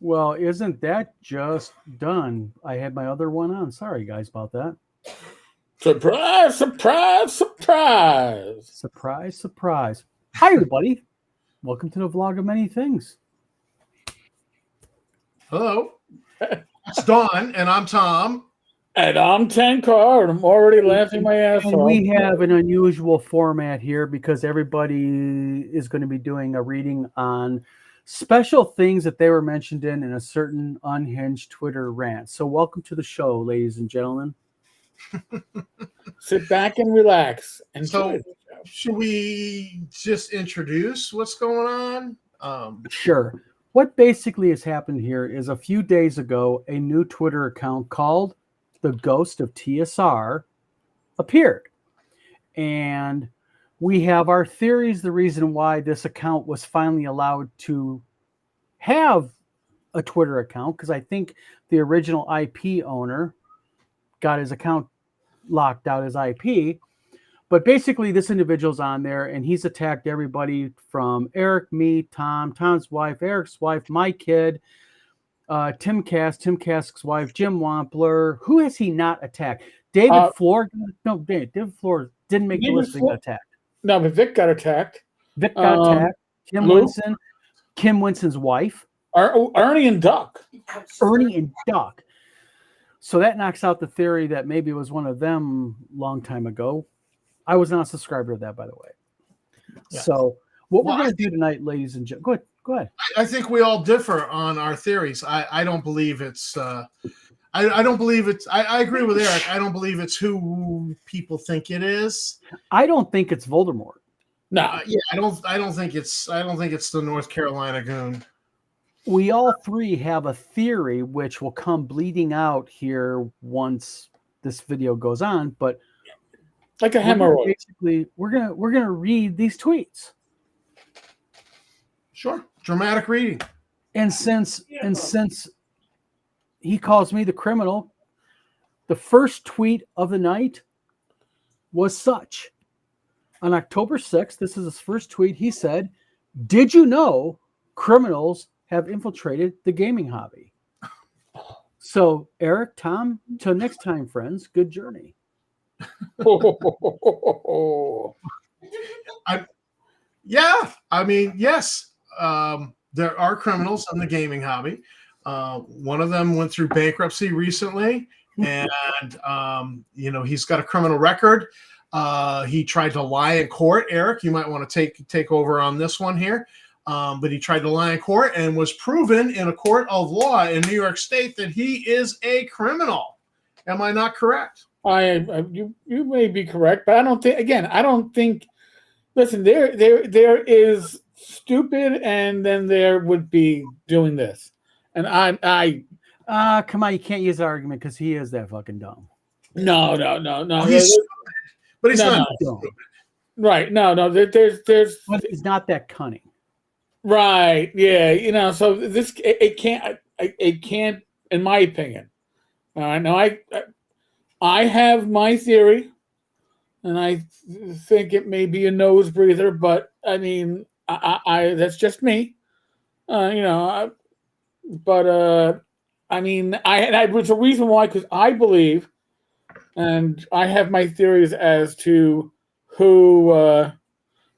Well, isn't that just done? I had my other one on. Sorry, guys, about that. Surprise, surprise, surprise. Surprise, surprise. Hi, everybody. Welcome to the vlog of many things. Hello, it's Dawn, and I'm Tom. And I'm Tankar, and I'm already laughing my ass And off. we have an unusual format here because everybody is going to be doing a reading on special things that they were mentioned in a certain Unhinged Twitter rant. So, welcome to the show, ladies and gentlemen. Sit back and relax. And So, should we just introduce what's going on? Sure. What basically has happened here is a few days ago, a new Twitter account called The Ghost of TSR appeared. And we have our theories, the reason why this account was finally allowed to have a Twitter account, because I think the original IP owner got his account locked out, his IP. But basically, this individual's on there, and he's attacked everybody from Eric, me, Tom, Tom's wife, Eric's wife, my kid, Tim Cask's wife, Jim Wampler. Who has he not attacked? David Floor? No, David Floor didn't make the list. He got attacked. No, but Vic got attacked. Vic got attacked. Kim Winston, Kim Winston's wife. Ernie and Duck. Ernie and Duck. So that knocks out the theory that maybe it was one of them long time ago. I was not a subscriber to that, by the way. Yeah. So what we're going to do tonight, ladies and gentlemen, go ahead. I think we all differ on our theories. I don't believe it's. I don't believe it's. I agree with Eric. I don't believe it's who people think it is. I don't think it's Voldemort. No. Yeah, I don't think it's. I don't think it's the North Carolina goon. We all three have a theory, which will come bleeding out here once this video goes on, but. Like a hemorrhoid. Basically, we're gonna read these tweets. Sure, dramatic reading. And since he calls me the criminal, the first tweet of the night was such. On October 6th, this is his first tweet. He said, "Did you know criminals have infiltrated the gaming hobby?" So, Eric, Tom, till next time, friends. Good journey. Yes. There are criminals in the gaming hobby. One of them went through bankruptcy recently, and he's got a criminal record. He tried to lie in court. Eric, you might want to take over on this one here. But he tried to lie in court and was proven in a court of law in New York State that he is a criminal. Am I not correct? You may be correct, but I don't think. Again, I don't think. Listen, there is stupid, and then there would be doing this, and I. Come on, you can't use that argument because he is that fucking dumb. No. But he's not dumb. Right? No. There's. But he's not that cunning. Right? Yeah. So this it can't. It can't, in my opinion. All right. Now I have my theory, and I think it may be a nose breather, but I mean, I that's just me, I mean, there's a reason why, because I believe, and I have my theories as to who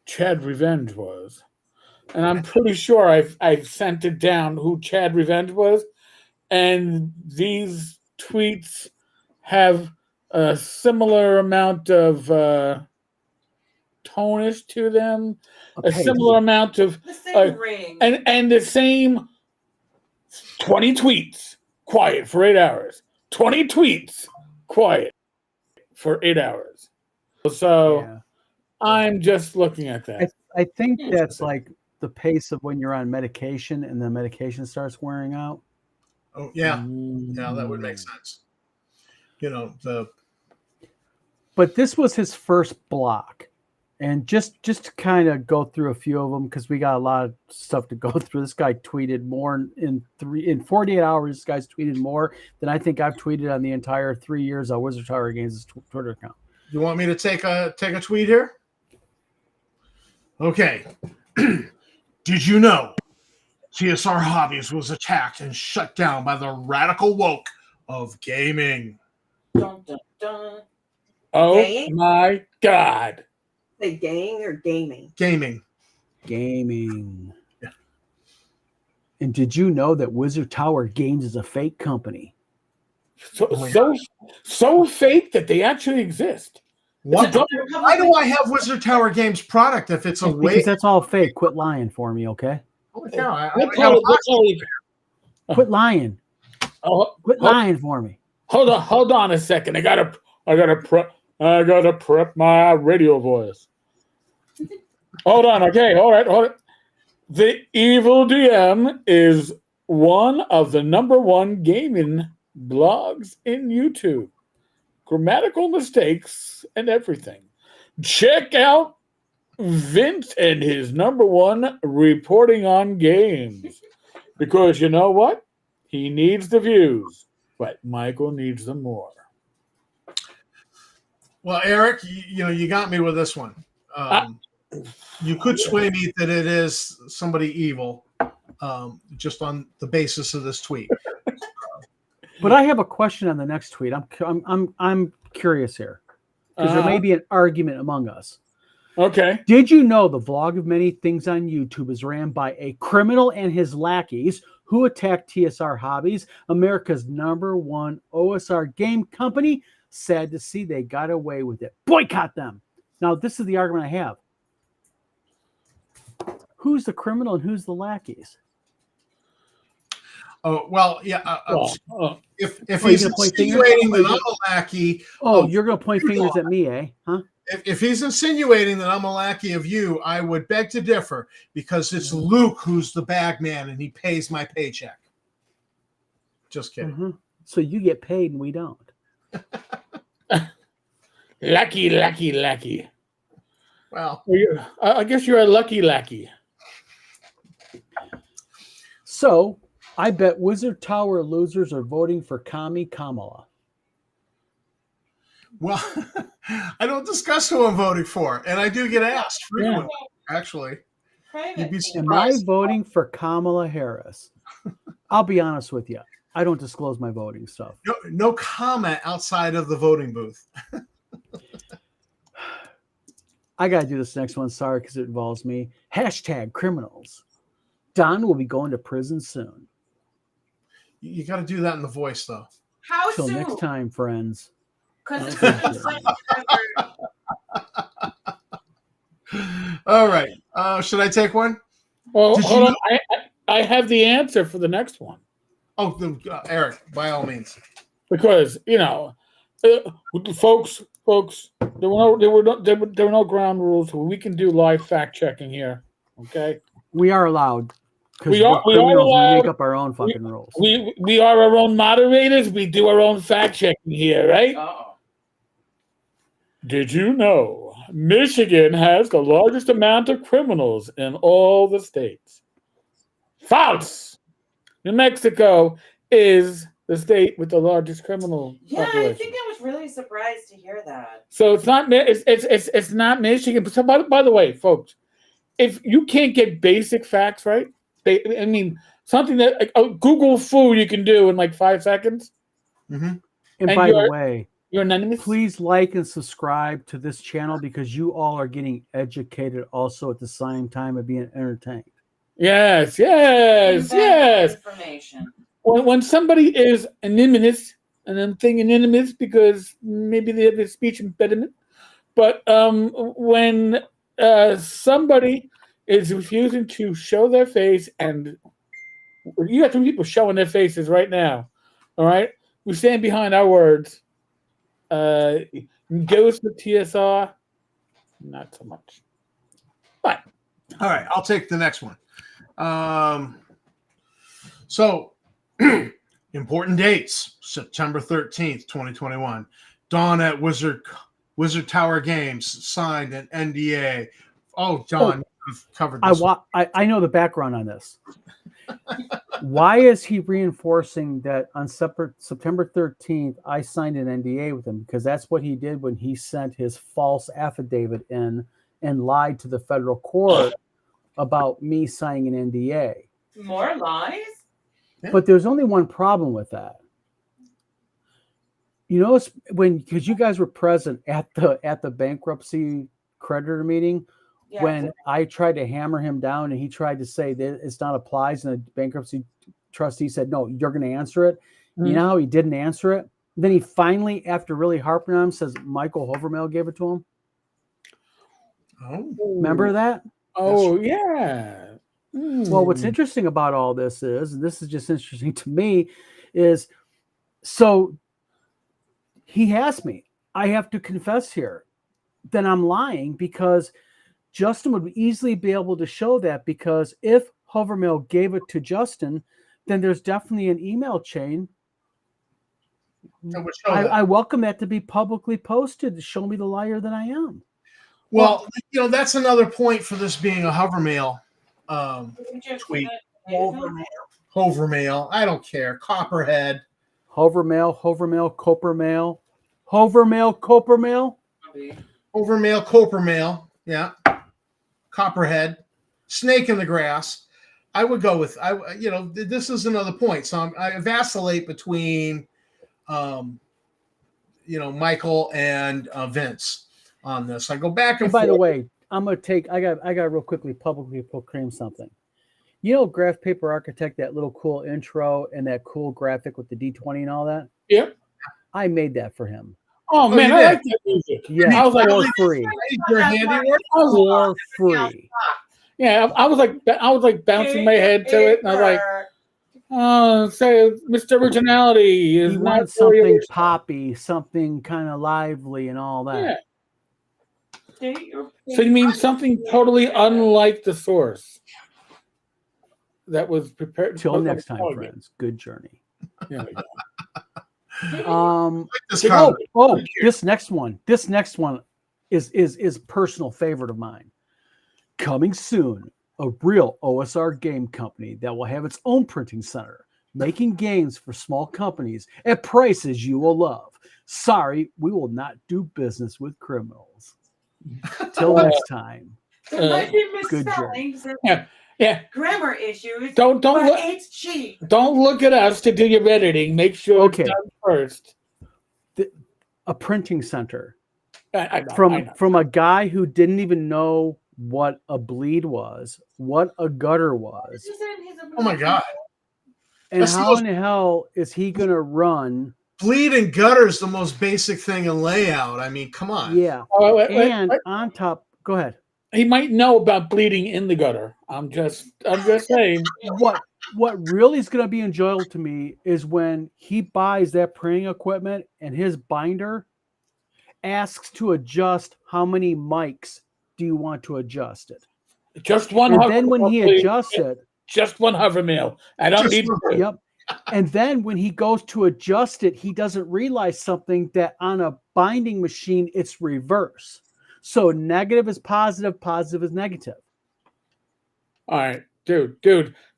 Chad Revenge was, and I'm pretty sure I've sent it down who Chad Revenge was, and these tweets have a similar amount of tonish to them, a similar amount of the same ring, and the same 20 tweets quiet for 8 hours, 20 tweets quiet for 8 hours. So yeah. I'm just looking at that. I think that's like the pace of when you're on medication and the medication starts wearing out. Oh yeah, yeah, that would make sense. But this was his first block, and just to kind of go through a few of them because we got a lot of stuff to go through. This guy tweeted more in 48 hours. This guy's tweeted more than I think I've tweeted on the entire 3 years of Wizard Tower Games' Twitter account. You want me to take a tweet here? Okay. Did you know TSR Hobbies was attacked and shut down by the radical woke of gaming. Dun, dun, dun. Oh Gang? my God. The gang or gaming? Gaming. Gaming. Yeah. And did you know that Wizard Tower Games is a fake company? So fake that they actually exist. What? Why do I have Wizard Tower Games product if it's a Because way? that's all fake. Quit lying for me, okay? Holy cow, I Let's have call it- Quit lying. Oh, Quit lying for me. hold on a second. I gotta prep my radio voice. Hold on. Okay, all right, hold it. The Evil DM is one of the #1 gaming blogs in YouTube. Grammatical mistakes and everything. Check out Vince and his #1 reporting on games. Because you know what? He needs the views, but Michael needs them more. Well, Eric, you got me with this one. You could sway me that it is somebody evil, just on the basis of this tweet. But I have a question on the next tweet. I'm curious here because there may be an argument among us. Okay. Did you know the vlog of many things on YouTube is ran by a criminal and his lackeys who attacked TSR Hobbies, America's #1 OSR game company? Sad to see they got away with it. Boycott them. Now, this is the argument I have. Who's the criminal and who's the lackeys? Oh, well, yeah. If you're he's gonna point fingers? insinuating that I'm a lackey, Oh, you're going to point fingers at me, eh? Huh? if he's insinuating that I'm a lackey of you, I would beg to differ because it's Luke who's the bag man and he pays my paycheck. Just kidding. Mm-hmm. So you get paid and we don't. Lucky. Well, I guess you're a lucky lackey. So I bet Wizard Tower losers are voting for Kami Kamala. well, I don't discuss who I'm voting for, and I do get asked frequently. Actually, you'd be Am I surprised. voting for Kamala Harris? I'll be honest with you. I don't disclose my voting stuff. No comment outside of the voting booth. I got to do this next one. Sorry, because it involves me. #criminals. Don will be going to prison soon. You got to do that in the voice, though. How Till soon? next time, friends. Because All right. Should I take one? Well, Did hold you on. I have the answer for the next one. Oh, Eric, by all means. Because, folks, there were no ground rules. We can do live fact checking here. Okay. We are allowed. Because We are criminals. We allowed. make up our own fucking rules. We are our own moderators. We do our own fact checking here, right? Did you know Michigan has the largest amount of criminals in all the states? False. New Mexico is the state with the largest criminal population. I think I was really surprised to hear that. So it's not it's not Michigan. So by the way, folks, if you can't get basic facts right, something that Google food you can do in like 5 seconds. Mm-hmm. And by the way, you're anonymous. Please like and subscribe to this channel because you all are getting educated also at the same time of being entertained. Yes. Information. When somebody is anonymous, and I'm saying anonymous because maybe they have a speech impediment, but when somebody is refusing to show their face, and you got some people showing their faces right now, all right? We stand behind our words. Goes with TSR, not so much. But all right, I'll take the next one. So important dates: September 13th, 2021. Dawn at Wizard Tower Games signed an NDA. Oh, Don, you've covered this. I know the background on this. Why is he reinforcing that on September 13th, I signed an NDA with him? Because that's what he did when he sent his false affidavit in and lied to the federal court about me signing an NDA. More lies? But there's only one problem with that. You notice because you guys were present at the bankruptcy creditor meeting Yeah. when I tried to hammer him down and he tried to say that it's not applies, and the bankruptcy trustee said, no, you're going to answer it. You know how he didn't answer it? Then he finally, after really harping on him, says Michael Hovermail gave it to him. Oh, Remember that? Oh, yeah. Well, what's interesting about all this is, and this is just interesting to me, is so he asked me, I have to confess here, then I'm lying, because Justin would easily be able to show that, because if Hovermail gave it to Justin, then there's definitely an email chain. that would show that. I welcome that to be publicly posted to show me the liar that I am. Well, that's another point for this being a Hovermail tweet. Hovermail. I don't care. Copperhead. Hovermail, Coppermail, Coppermail. Overmail, Coppermail. Yeah. Copperhead. Snake in the grass. I would go with this is another point. So I vacillate between Michael and Vince on this. I go back and by forth. the way, I got real quickly publicly proclaim something. You know, Graph Paper Architect, that little cool intro and that cool graphic with the D20 and all that. Yep. I made that for him. Oh man, you I did? like that music. Yeah, I was like, for free. Your handiwork. For free. Yeah, I was like bouncing my head to it, and I was like, oh, say Mr. Originality is He not wanted very something original. poppy, something kind of lively and all that. Yeah. So you mean something totally unlike the source that was prepared? Till next time, friends. Good journey. Yeah. This next one is personal favorite of mine. Coming soon, a real OSR game company that will have its own printing center, making games for small companies at prices you will love. Sorry, we will not do business with criminals. Till next time. There might be good misspellings and Yeah. grammar issues. Don't but look. it's cheap. Don't look at us to do your editing. Make sure it's done first. A printing center I know. from a guy who didn't even know what a bleed was, what a gutter was. Oh my God. And how in the hell is he going to run? Bleed and gutter is the most basic thing in layout. I mean, come on. Yeah. Wait. On top, go ahead. He might know about bleeding in the gutter. I'm just saying. What really is going to be enjoyable to me is when he buys that printing equipment and his binder asks to adjust how many mics do you want to adjust it. Just one. And then when he adjusts it, just one Hovermail. I don't need. Yep. And then when he goes to adjust it, he doesn't realize something, that on a binding machine, it's reverse. So negative is positive, positive is negative. All right, dude.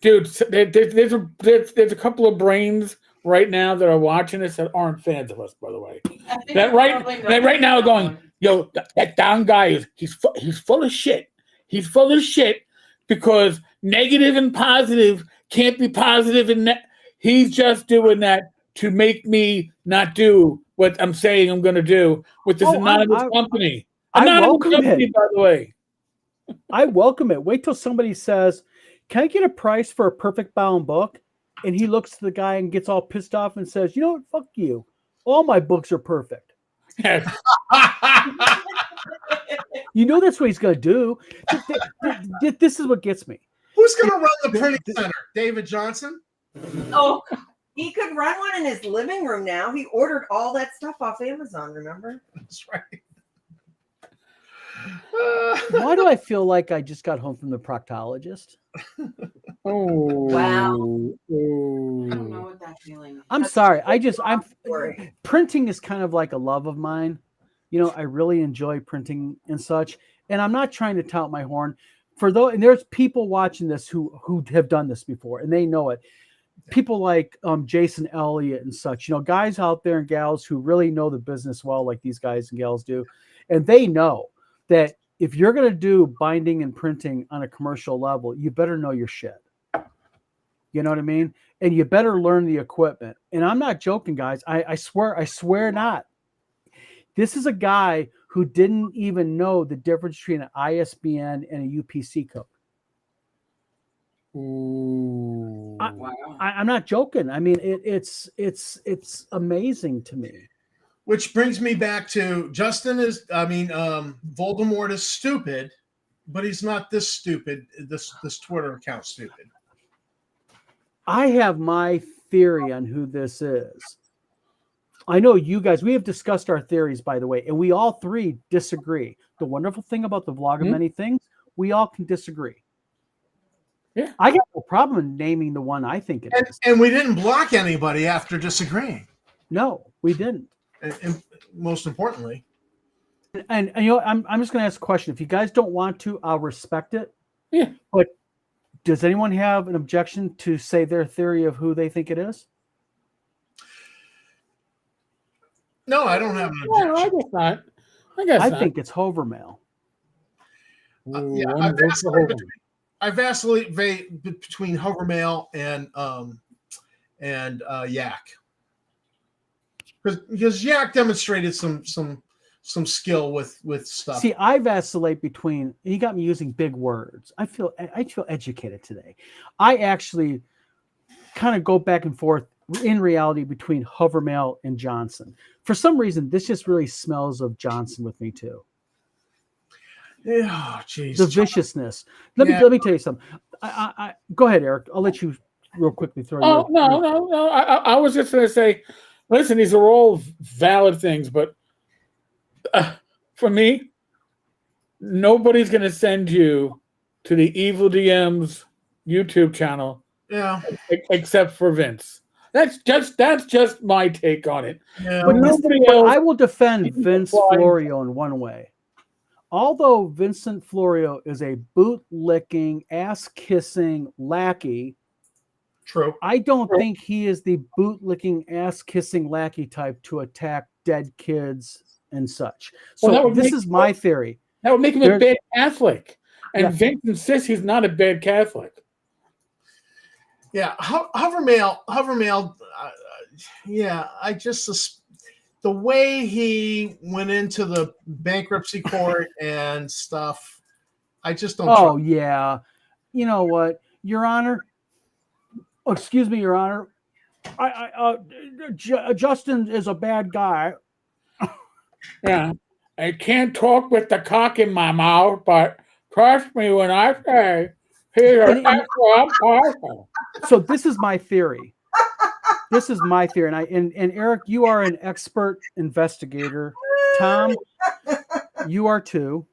There's a couple of brains right now that are watching this that aren't fans of us, by the way. That right now are going, yo, that down guy he's full of shit. He's full of shit because negative and positive can't be positive and he's just doing that to make me not do what I'm saying I'm going to do with this anonymous company. Anonymous company, by the way. I welcome it. Wait till somebody says, can I get a price for a perfect bound book? And he looks to the guy and gets all pissed off and says, you know what? Fuck you. All my books are perfect. You know that's what he's going to do. This is what gets me. Who's going to run the printing center? David Johnson? Oh, he could run one in his living room now. He ordered all that stuff off Amazon, remember? That's right. Why do I feel like I just got home from the proctologist? Oh, wow. Oh. I don't know what that feeling is. I'm sorry. Printing is kind of like a love of mine. You know, I really enjoy printing and such. And I'm not trying to tout my horn. And there's people watching this who have done this before and they know it. People like Jason Elliott and such, you know, guys out there and gals who really know the business well, like these guys and gals do. And they know that if you're going to do binding and printing on a commercial level, you better know your shit. You know what I mean? And you better learn the equipment. And I'm not joking, guys. I swear not. This is a guy who didn't even know the difference between an ISBN and a UPC code. Ooh. Wow. I'm not joking. I mean, it's amazing to me. Which brings me back to Justin is, Voldemort is stupid, but he's not this stupid. This Twitter account stupid. I have my theory on who this is. I know you guys, we have discussed our theories, by the way, and we all three disagree. The wonderful thing about the vlog of many things, we all can disagree. Yeah. I got no problem in naming the one I think it is. And we didn't block anybody after disagreeing. No, we didn't. And most importantly. And you know, I'm just going to ask a question. If you guys don't want to, I'll respect it. Yeah. But does anyone have an objection to say their theory of who they think it is? No, I don't have an Well, I objection. guess not. I guess I not. think it's Hovermail. Ooh, Yeah, one vote for Hogan. I vacillate between Hovermail and Yak, because Yak demonstrated some skill with stuff. See, I vacillate between. You got me using big words. I feel educated today. I actually kind of go back and forth in reality between Hovermail and Johnson. For some reason, this just really smells of Johnson with me too. Oh, jeez. The viciousness. Let me tell you something. I go ahead, Eric. I'll let you real quickly throw. Oh, no. I was just going to say, listen, these are all valid things, but for me, nobody's going to send you to the Evil DM's YouTube channel, except for Vince. That's just my take on it. Yeah. But nobody else. I will defend Vince Florio in one way. Although Vincent Florio is a boot-licking, ass-kissing lackey, True. I don't think he is the boot-licking, ass-kissing lackey type to attack dead kids and such. So this is my theory. That would make him a bad Catholic. And Vince insists he's not a bad Catholic. Yeah, Hovermail. I just the way he went into the bankruptcy court and stuff, I just don't. Oh yeah, you know what, Your Honor? Oh, excuse me, Your Honor. Justin is a bad guy. Yeah, I can't talk with the cock in my mouth, but trust me when I say he's an excellent person. So this is my theory. This is my theory, and Eric, you are an expert investigator. Tom, you are too,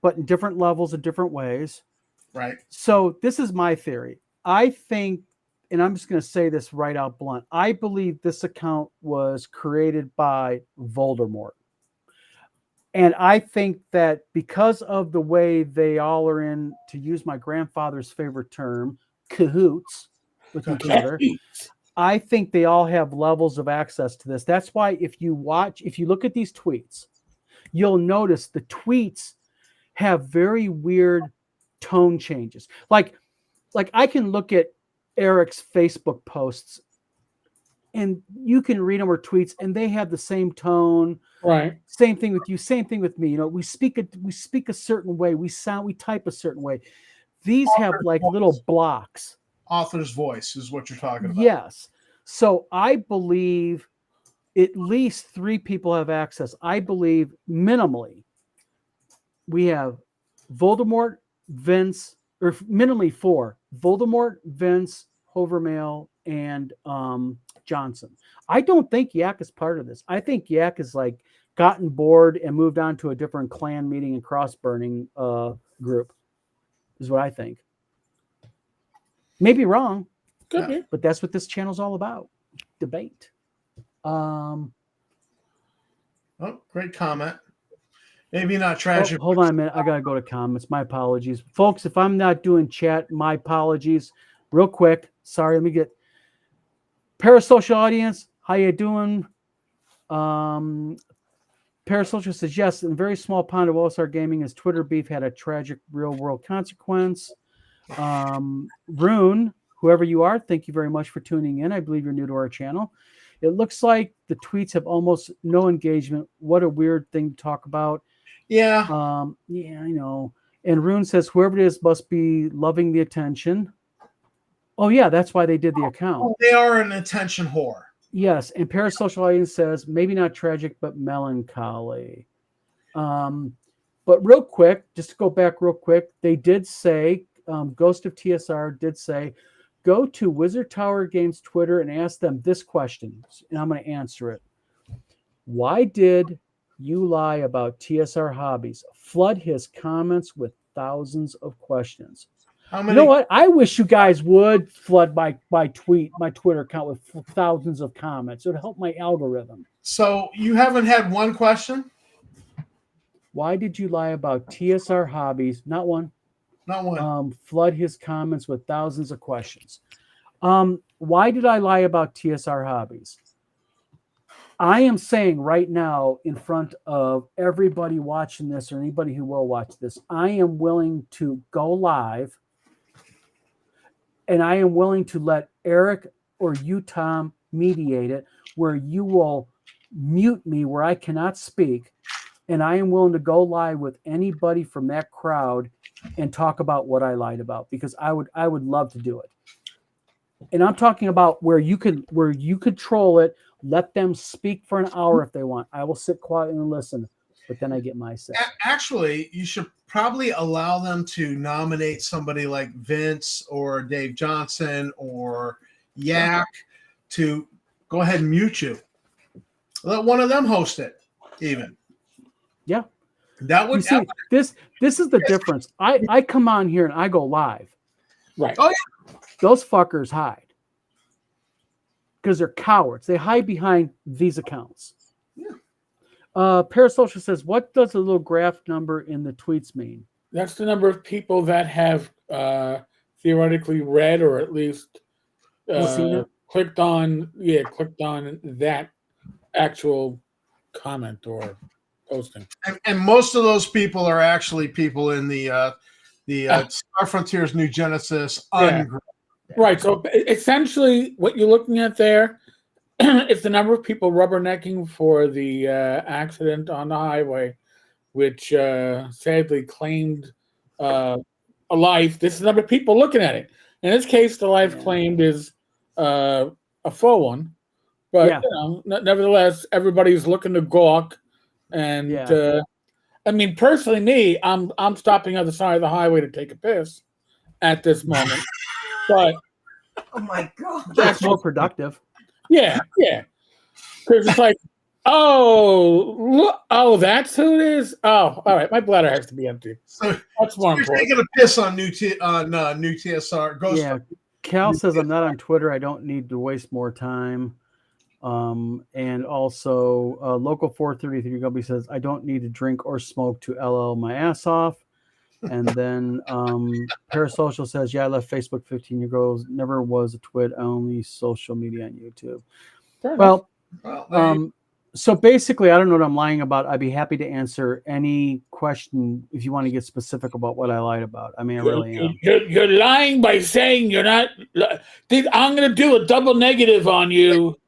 but in different levels, in different ways. Right. So this is my theory. I think, and I'm just going to say this right out blunt, I believe this account was created by Voldemort. And I think that because of the way they all are in, to use my grandfather's favorite term, cahoots with each other, I think they all have levels of access to this. That's why if you look at these tweets, you'll notice the tweets have very weird tone changes. Like I can look at Eric's Facebook posts and you can read them or tweets and they have the same tone. Right. Same thing with you, same thing with me. You know, we speak a certain way, we type a certain way. These have like little blocks. Author's voice is what you're talking about. Yes. So I believe at least 3 people have access. I believe minimally we have Voldemort, Vince, or minimally 4. Voldemort, Vince, Hovermail, and Johnson. I don't think Yak is part of this. I think Yak is like gotten bored and moved on to a different clan meeting and cross burning group is what I think. Maybe wrong. Could be. But that's what this channel's all about. Debate. Oh, great comment. Maybe not tragic. Hold on a minute. I got to go to comments. My apologies. Folks, if I'm not doing chat, my apologies. Real quick. Sorry, let me get Parasocial audience. How you doing? Parasocial says, yes, in a very small pond of OSR Gaming, his Twitter beef had a tragic real-world consequence. Rune, whoever you are, thank you very much for tuning in. I believe you're new to our channel. It looks like the tweets have almost no engagement. What a weird thing to talk about. Yeah. Yeah, I know. And Rune says, whoever it is must be loving the attention. Oh, yeah, that's why they did the account. Oh, they are an attention whore. Yes, and Parasocial Audience says, maybe not tragic, but melancholy. But real quick, just to go back real quick, they did say, Ghost of TSR did say, go to Wizard Tower Games Twitter and ask them this question, and I'm going to answer it. Why did you lie about TSR hobbies? Flood his comments with thousands of questions. How You many? know what? I wish you guys would flood my Twitter account with thousands of comments. It would help my algorithm. So you haven't had one question? Why did you lie about TSR hobbies? Not one. Not one. Flood his comments with thousands of questions. Why did I lie about TSR hobbies? I am saying right now in front of everybody watching this or anybody who will watch this, I am willing to go live and I am willing to let Eric or you, Tom, mediate it where you will mute me where I cannot speak. And I am willing to go live with anybody from that crowd and talk about what I lied about because I would love to do it. And I'm talking about where you control it, let them speak for an hour if they want. I will sit quietly and listen, but then I get my say. Actually, you should probably allow them to nominate somebody like Vince or Dave Johnson or Yak to go ahead and mute you. Let one of them host it, even. Yeah. That would you see, this is the difference. I come on here and I go live. Right. Oh, yeah. Those fuckers hide. Because they're cowards. They hide behind these accounts. Yeah. Parasocial says, what does the little graph number in the tweets mean? That's the number of people that have theoretically read or at least clicked on that actual comment or posting. And most of those people are actually people in the Star Frontiers New Genesis ungroup. Right. So essentially what you're looking at there is the number of people rubbernecking for the accident on the highway, which sadly claimed a life. This is the number of people looking at it. In this case, the life claimed is a full one. But nevertheless, everybody's looking to gawk. And I mean, personally, me, I'm stopping on the side of the highway to take a piss at this moment. But oh my god, that's more productive. Yeah. Because it's like, oh, that's who it is. Oh, all right, my bladder has to be empty. So that's more you're important. taking a piss on new TSR. Ghost. Yeah, Cal says I'm not on Twitter. I don't need to waste more time. And also, Local 433 Gubby says I don't need to drink or smoke to LL my ass off. And then Parasocial says, yeah, I left Facebook 15 years ago. Never was a twit, only social media on YouTube. Well, so basically, I don't know what I'm lying about. I'd be happy to answer any question if you want to get specific about what I lied about. I mean, I really am. You're lying by saying you're not. I'm going to do a double negative on you.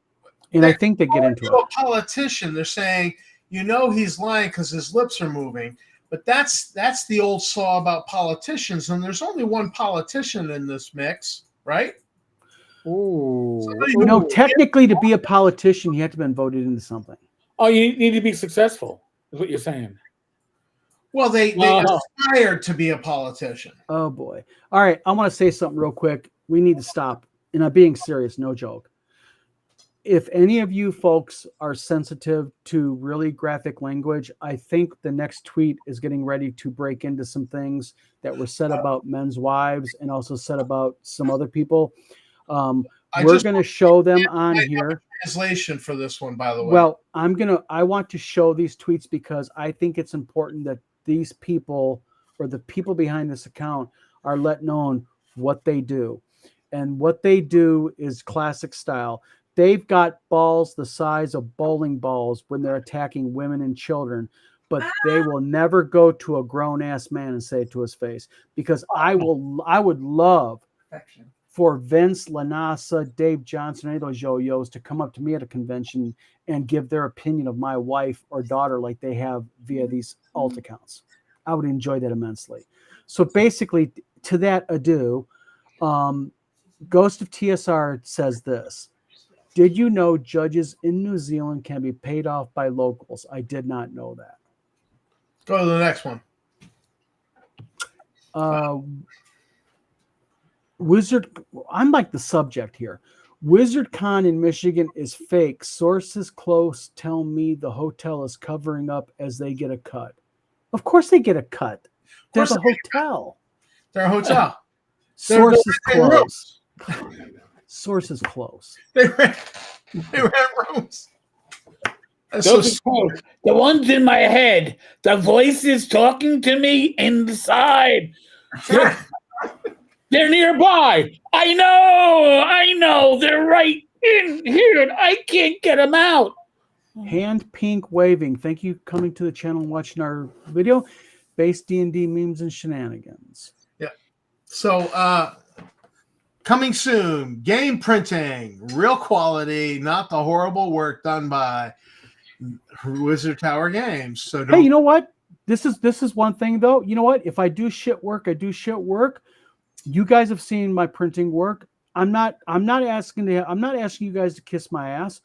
And I think they get into it. A politician, they're saying, he's lying because his lips are moving. But that's the old saw about politicians, and there's only one politician in this mix, right? Oh, technically, to be a politician, you have to have been voted into something. Oh, you need to be successful, is what you're saying. Well, they aspired to be a politician. Oh boy! All right, I want to say something real quick. We need to stop, and I'm being serious, no joke. If any of you folks are sensitive to really graphic language, I think the next tweet is getting ready to break into some things that were said about men's wives and also said about some other people. We're going to show them on here. Translation for this one, by the way. Well, I want to show these tweets because I think it's important that these people or the people behind this account are let known what they do. And what they do is classic style. They've got balls the size of bowling balls when they're attacking women and children, but they will never go to a grown-ass man and say it to his face because I would love for Vince, Lanasa, Dave Johnson, any of those yo-yos to come up to me at a convention and give their opinion of my wife or daughter like they have via these alt accounts. I would enjoy that immensely. So basically, to that ado, Ghost of TSR says this. Did you know judges in New Zealand can be paid off by locals? I did not know that. Go to the next one. I'm like the subject here. WizardCon in Michigan is fake. Sources close tell me the hotel is covering up as they get a cut. Of course they get a cut. They're the hotel. They're a hotel. Sources close. Sources close. They rent rooms. Those are the ones in my head. The voices talking to me inside. They're nearby. I know. They're right in here, and I can't get them out. Hand pink waving. Thank you coming to the channel and watching our video. Base D&D memes and shenanigans. Yeah. So, coming soon, game printing, real quality, not the horrible work done by Wizard Tower Games. So, hey, you know what? This is one thing though. You know what? If I do shit work, I do shit work. You guys have seen my printing work. I'm not asking you guys to kiss my ass.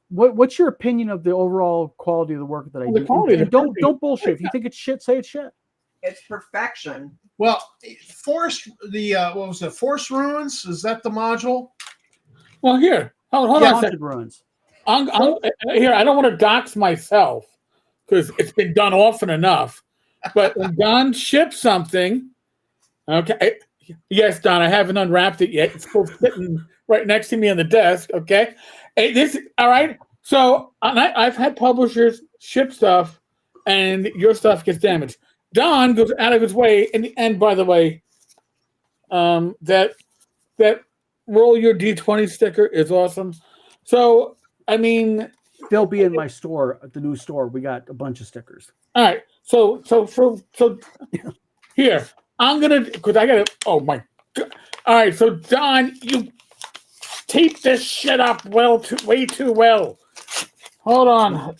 What's your opinion of the overall quality of the work that I do? And don't bullshit. If you think it's shit, say it's shit. It's perfection. Well, Forest Forest Ruins? Is that the module? Well, here, hold on a second. Ruins. Here, I don't want to dox myself because it's been done often enough. But when Don ships something, okay. Yes, Don, I haven't unwrapped it yet. It's still sitting right next to me on the desk. Okay, all right. So I've had publishers ship stuff, and your stuff gets damaged. Don goes out of his way, and by the way, that roll your D20 sticker is awesome. So I mean, they'll be in my store at the new store. We got a bunch of stickers. All right. So here. I'm gonna, because I gotta. Oh my God! All right, so Don, you tape this shit up way too well. Hold on.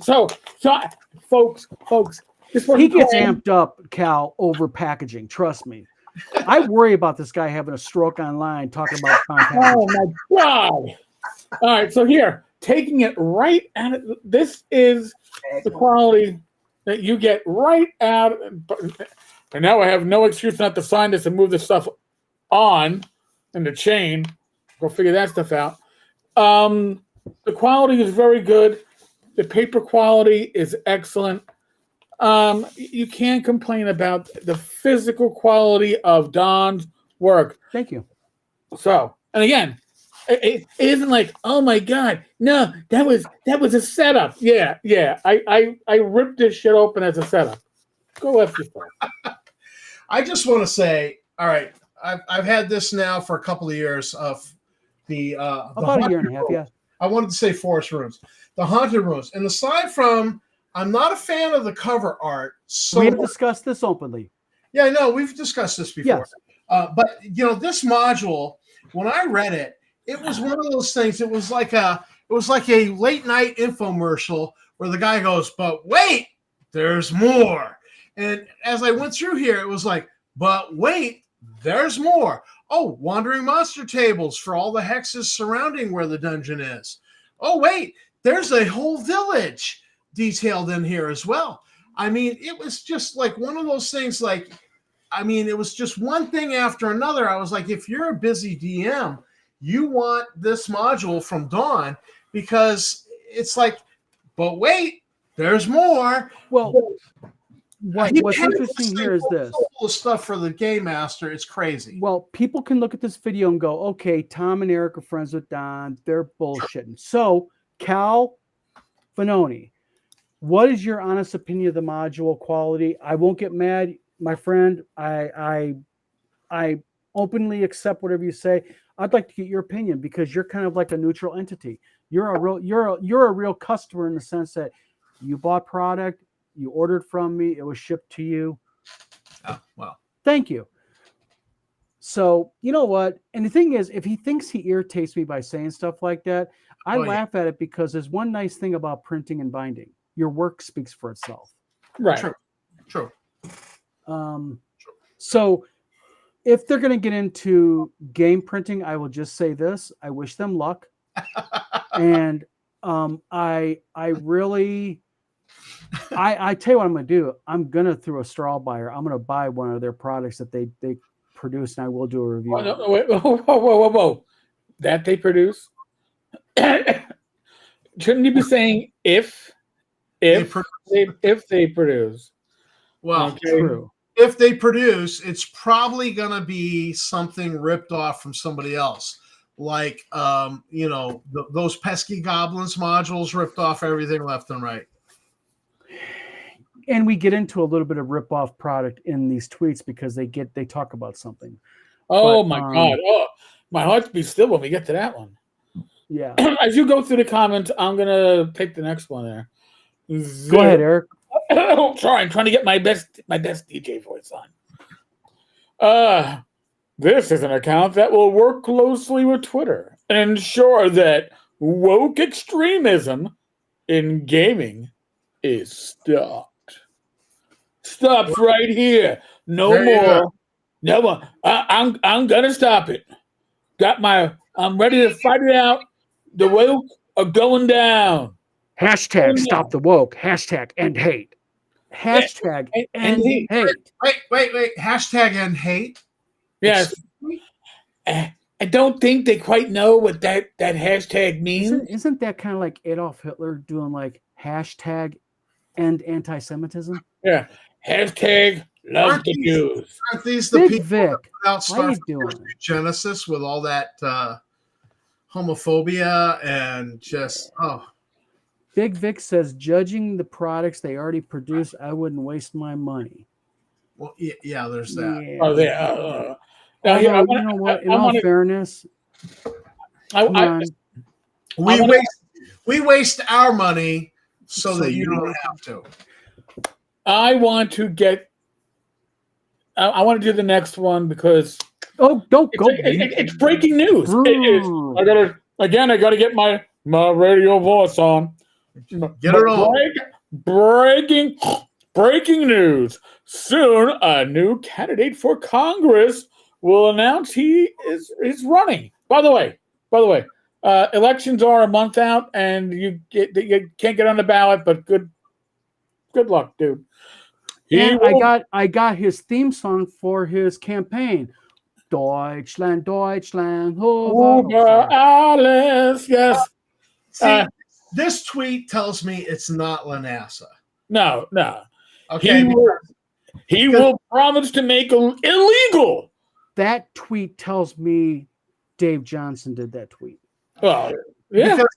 So folks. This one he gets amped up, Cal, over packaging. Trust me. I worry about this guy having a stroke online talking about packaging. Oh my God! All right, so here, taking it right out of this is the quality that you get right out, and now I have no excuse not to sign this and move this stuff on in the chain. Go figure that stuff out. The quality is very good. The paper quality is excellent. You can't complain about the physical quality of Don's work. Thank you. So, and again, it isn't like, oh my God, no, that was a setup. Yeah. I ripped this shit open as a setup. Go after yourself. I just want to say, all right, I've had this now for a couple of years of the about a year and a half, yeah. I wanted to say Forest Ruins, the Haunted Ruins, and aside from, I'm not a fan of the cover art. So we have discussed this openly. Yeah, I know we've discussed this before. Yes. But this module, when I read it, it was one of those things. It was like a late night infomercial where the guy goes, "But wait, there's more." And as I went through here, it was like, "But wait, there's more." Oh, wandering monster tables for all the hexes surrounding where the dungeon is. Oh, wait, there's a whole village detailed in here as well. I mean, it was just like one of those things. Like, I mean, it was just one thing after another. I was like, if you're a busy DM, you want this module from Dawn because it's like, but wait, there's more. Well, what's interesting here is this. The stuff for the game master, it's crazy. Well, people can look at this video and go, okay, Tom and Eric are friends with Don. They're bullshitting. So, Cal Finoni, what is your honest opinion of the module quality? I won't get mad, my friend. I openly accept whatever you say. I'd like to get your opinion because you're kind of like a neutral entity. You're a real customer in the sense that you bought product, you ordered from me, it was shipped to you. Oh, well. Thank you. So you know what? And the thing is, if he thinks he irritates me by saying stuff like that, I Oh, yeah. laugh at it because there's one nice thing about printing and binding. Your work speaks for itself. Right. True. So if they're going to get into game printing, I will just say this: I wish them luck. And I really, I tell you what I'm going to do. I'm going to through a straw buyer. I'm going to buy one of their products that they produce, and I will do a review. Oh, no, wait, whoa. That they produce? Shouldn't you be saying if they produce? Well, Okay. True. if they produce, it's probably going to be something ripped off from somebody else. Like, those pesky goblins modules ripped off everything left and right. And we get into a little bit of rip-off product in these tweets because they talk about something. Oh, But, my God. Oh, my heart be still when we get to that one. Yeah. As you go through the comments, I'm going to pick the next one there. Go ahead, Eric. Oh, sorry, I'm trying to get my best DJ voice on. This is an account that will work closely with Twitter and ensure that woke extremism in gaming is stopped. Stops right here. No There you more. No more. I'm gonna stop it. I'm ready to fight it out. The woke are going down. Hashtag stop the woke. Hashtag end hate. Hashtag end hate. Wait. Hashtag end hate. Yes. I don't think they quite know what that hashtag means. Isn't that kind of like Adolf Hitler doing like hashtag end anti-Semitism? Yeah. Hashtag love the Jews. Aren't these the Big people Vic, that how you doing? Genesis with all that homophobia and just Big Vic says, judging the products they already produce, I wouldn't waste my money. well, yeah, there's that. Yeah. Oh, yeah. Although, you know what? In all fairness, we waste our money so that you don't have to. I want to get. I want to do the next one because don't go. It's breaking news. It is. I gotta get my radio voice on. Get it on. Breaking news. Soon, a new candidate for Congress will announce he is running. By the way, elections are a month out, and you can't get on the ballot. But good luck, dude. I got his theme song for his campaign. Deutschland, Über alles. Yes. See, this tweet tells me it's not Lanassa. No. Okay. He will promise to make illegal. That tweet tells me Dave Johnson did that tweet. Oh, yeah. Because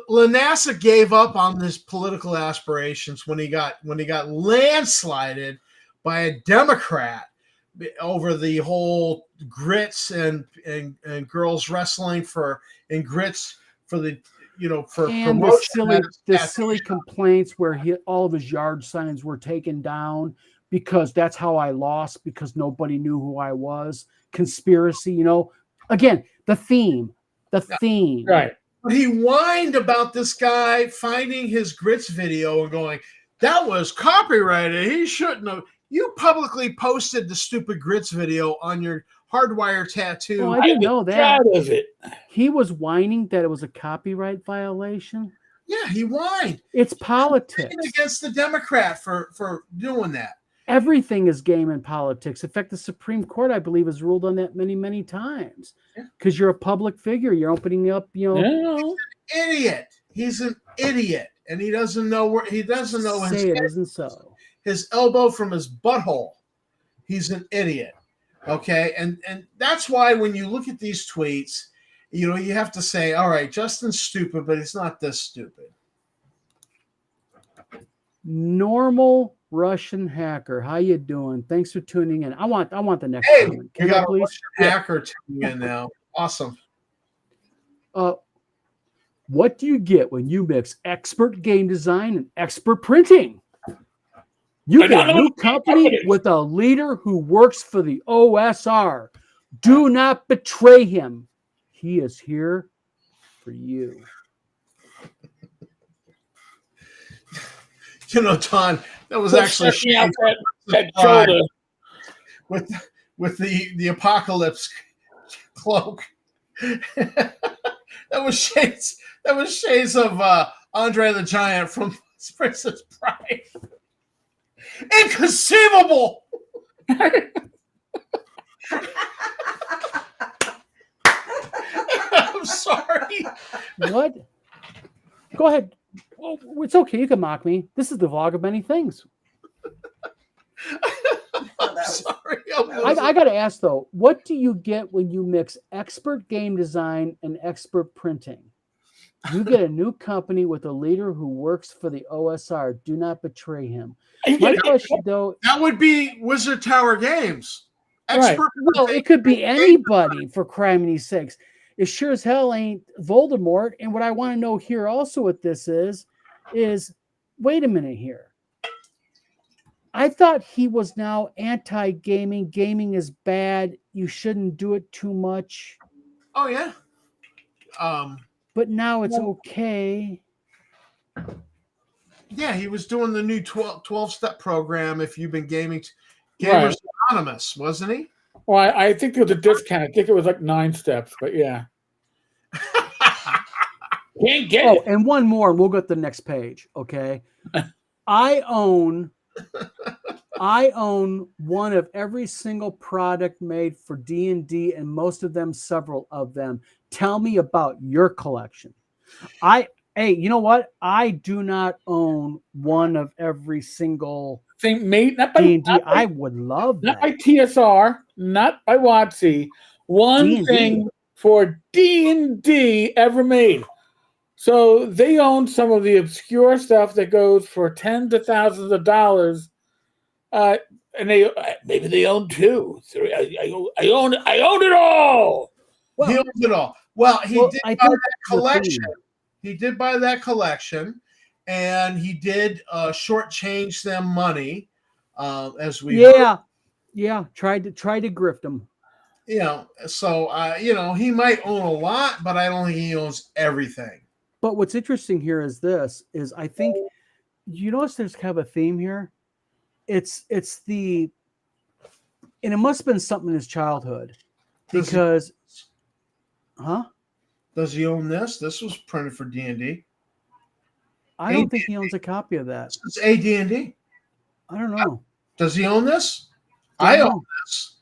Lanassa gave up on his political aspirations when he got landslided by a Democrat over the whole grits and girls wrestling and grits for the for and promotion. the silly complaints where all of his yard signs were taken down because that's how I lost, because nobody knew who I was. Conspiracy, again, the theme. Right. But he whined about this guy finding his grits video and going, that was copyrighted. He shouldn't have. You publicly posted the stupid grits video on your Hardwire tattoo. Oh, I didn't know that. Proud of it. He was whining that it was a copyright violation. Yeah, he whined. It's politics. Against the Democrat for doing that. Everything is game in politics. In fact, the Supreme Court, I believe, has ruled on that many, many times. Because you're a public figure. You're opening up, He's an idiot. He's an idiot. And he doesn't know his elbow from his butthole. He's an idiot. Okay. And that's why when you look at these tweets, you have to say, all right, Justin's stupid, but he's not this stupid. Normal Russian hacker, how you doing? Thanks for tuning in. I want the next comment. Can you got a Russian hacker tuning in now. Awesome. What do you get when you mix expert game design and expert printing? You get a new company with a leader who works for the OSR. Do not betray him. He is here for you. You know, Don, that was Put actually me out Shane's that shoulder. with the apocalypse cloak. that was shades of Andre the Giant from Princess Bride. Inconceivable. I'm sorry. What? Go ahead. Well, it's okay. You can mock me. This is the vlog of many things. I'm sorry. I got to ask, though, what do you get when you mix expert game design and expert printing? You get a new company with a leader who works for the OSR. Do not betray him. My question, though, that would be Wizard Tower Games. Right. Well, it could be anybody, for criminy sakes. It sure as hell ain't Voldemort. And what I want to know here also with this is wait a minute here. I thought he was now anti-gaming. Gaming is bad. You shouldn't do it too much. Oh, yeah. But now it's okay. Yeah, he was doing the new 12-step program if you've been gaming. Gamers Anonymous, wasn't he? Well, I think it was a discount. I think it was like 9 steps, but yeah. Can't get it. And one more, and we'll go to the next page, okay? I own one of every single product made for D&D, and most of them, several of them. Tell me about your collection. Hey, you know what? I do not own one of every single thing made. Not by D&D. I would love that. Not by TSR, not by WotC. One D&D. thing for D&D ever made. So they own some of the obscure stuff that goes for tens of thousands of dollars. And maybe they own 2, 3. I own it all. Well, he owns it all. Well, he did buy that collection. He did buy that collection, and he did shortchange them money, as we heard. Tried to grift them. You know, so he might own a lot, but I don't think he owns everything. But what's interesting here is I think you notice there's kind of a theme here. It's the, and it must have been something in his childhood, because, Does he own this? This was printed for D&D. I don't think he owns a copy of that. It's AD&D. I don't know. Does he own this? I own this.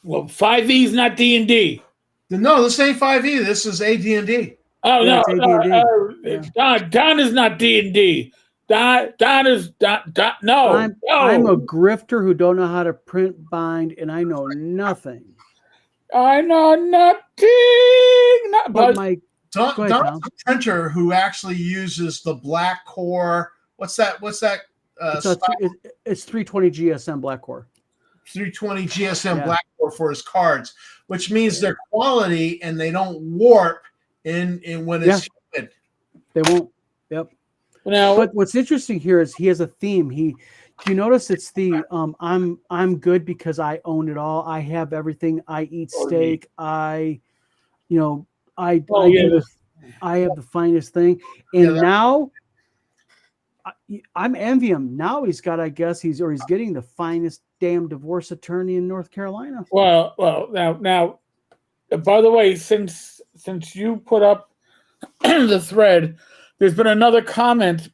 Well, 5e is not D&D. No, this ain't 5e. This is AD&D. Oh, no. Don is not D&D. Don is no. I'm a grifter who don't know how to print, bind, and I know nothing. I know nothing. But my Don's a printer who actually uses the black core. What's that? It's 320 GSM black core. 320 GSM black core for his cards, which means they're quality and they don't warp in when it's humid. They won't. Yep. Now, but what's interesting here is he has a theme. You notice it's the I'm good because I own it all. I have everything. I eat steak. I have the finest thing. And now I'm envying him. Now he's got, I guess he's getting the finest damn divorce attorney in North Carolina. Well, now, by the way, since you put up the thread, there's been another comment.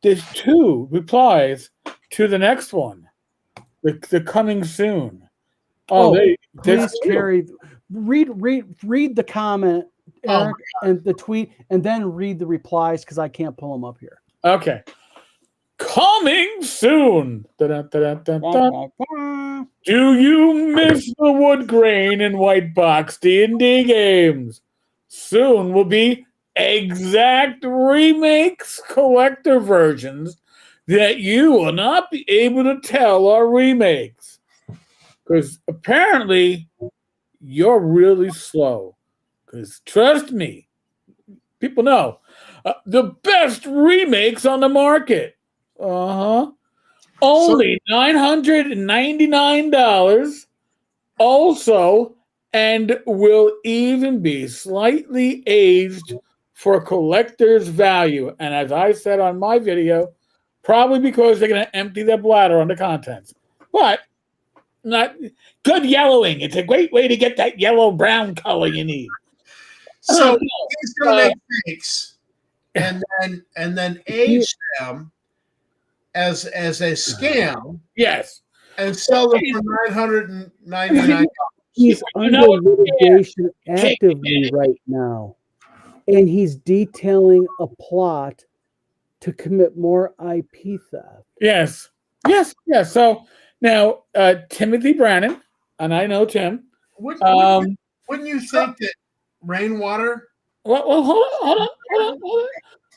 There's 2 replies to the next one. The coming soon. Please, Carrie, read the comment, Eric, and the tweet, and then read the replies because I can't pull them up here. Okay. Coming soon. Da-da-da-da-da-da. Do you miss the wood grain and white box D&D games? Soon will be exact remakes, collector versions that you will not be able to tell are remakes. Because apparently you're really slow. Because trust me, people know the best remakes on the market. Only $999 Also, and will even be slightly aged for collector's value. And as I said on my video, probably because they're going to empty their bladder on the contents. But not good yellowing. It's a great way to get that yellow brown color you need. So he's going to make fakes and then age them as a scam. Yes. And sell them for $999. He's under litigation actively right now, and he's detailing a plot to commit more IP theft. Yes. So now, Timothy Brannon, and I know Tim. Wouldn't you think that rainwater? Well, hold on.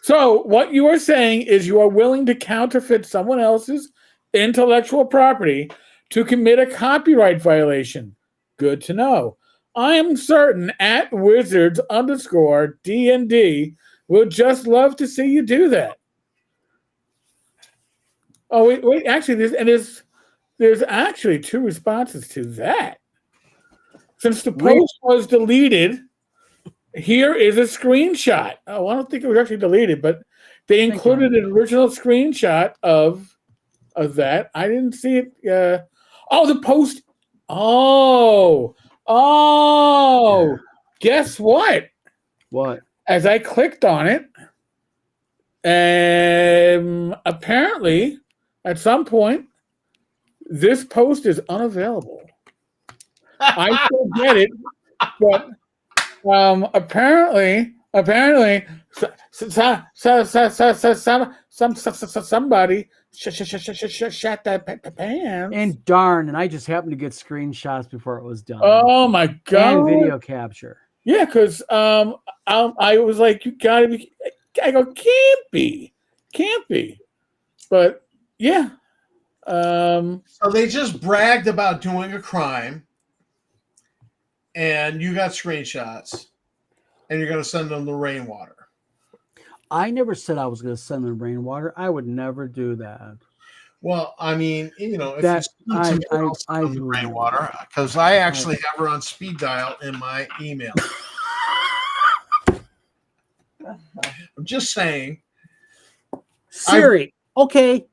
So what you are saying is you are willing to counterfeit someone else's intellectual property to commit a copyright violation. Good to know. I am certain at Wizards_D&D will just love to see you do that. Oh, wait. Actually, there's actually 2 responses to that. Since the post was deleted, here is a screenshot. Oh, I don't think it was actually deleted, but they included an original screenshot of that. I didn't see it. The post. Oh, guess what? What? As I clicked on it, apparently, at some point, this post is unavailable. I still get it, but apparently, somebody shut that pants. And darn, and I just happened to get screenshots before it was done. Oh my god! And video capture. Yeah, because I was like, you gotta be. I go, can't be, but yeah. So they just bragged about doing a crime, and you got screenshots, and you're going to send them the rainwater. I never said I was going to send them rainwater. I would never do that. Well, I mean, if that, you send them rainwater, because I actually have her on speed dial in my email. I'm just saying. Siri, okay.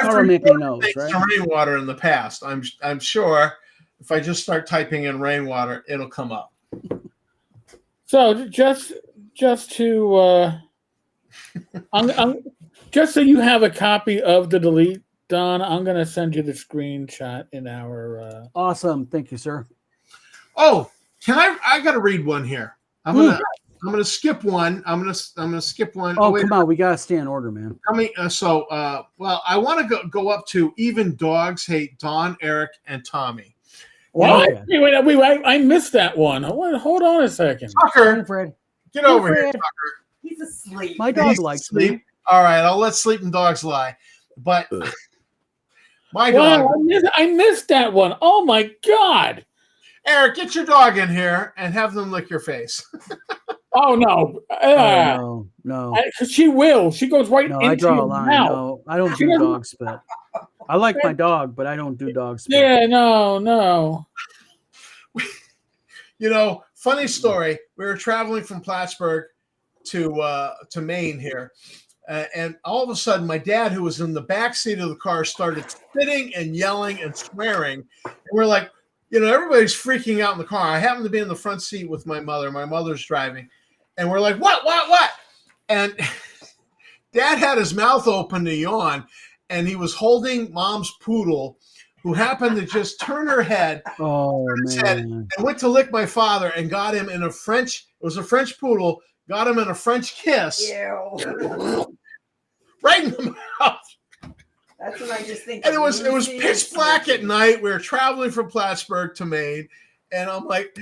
I've making notes, right? Rainwater in the past. I'm sure if I just start typing in rainwater, it'll come up. So just to just so you have a copy of the delete, Don, I'm gonna send you the screenshot in our. Awesome, thank you, sir. Oh, can I got to read one here. I'm gonna skip one. I'm gonna skip one. Oh, come on, we gotta stay in order, man. Well, I want to go up to even dogs hate Don, Eric, and Tommy. What? Wait, I missed that one. Hold on a second. Tucker, Fred. Get over here, Tucker. He's asleep. My dog likes sleep. me. All right, I'll let sleeping dogs lie. But my dog. I missed that one. Oh my god. Eric, get your dog in here and have them lick your face. Oh no! No. She will. She goes right into I draw your a line. mouth. No, I don't do dog spit. I like my dog, but I don't do dog spit. Yeah, no. Funny story. We were traveling from Plattsburgh to Maine here, and all of a sudden, my dad, who was in the back seat of the car, started spitting and yelling and swearing. And we're like, everybody's freaking out in the car. I happen to be in the front seat with my mother. My mother's driving. And we're like, what? And Dad had his mouth open to yawn, and he was holding Mom's poodle, who happened to just turn her head, and went to lick my father and got him in a French poodle, got him in a French kiss. Ew. Right in the mouth. That's what I just think. And it was pitch black at night. We were traveling from Plattsburgh to Maine. And I'm like,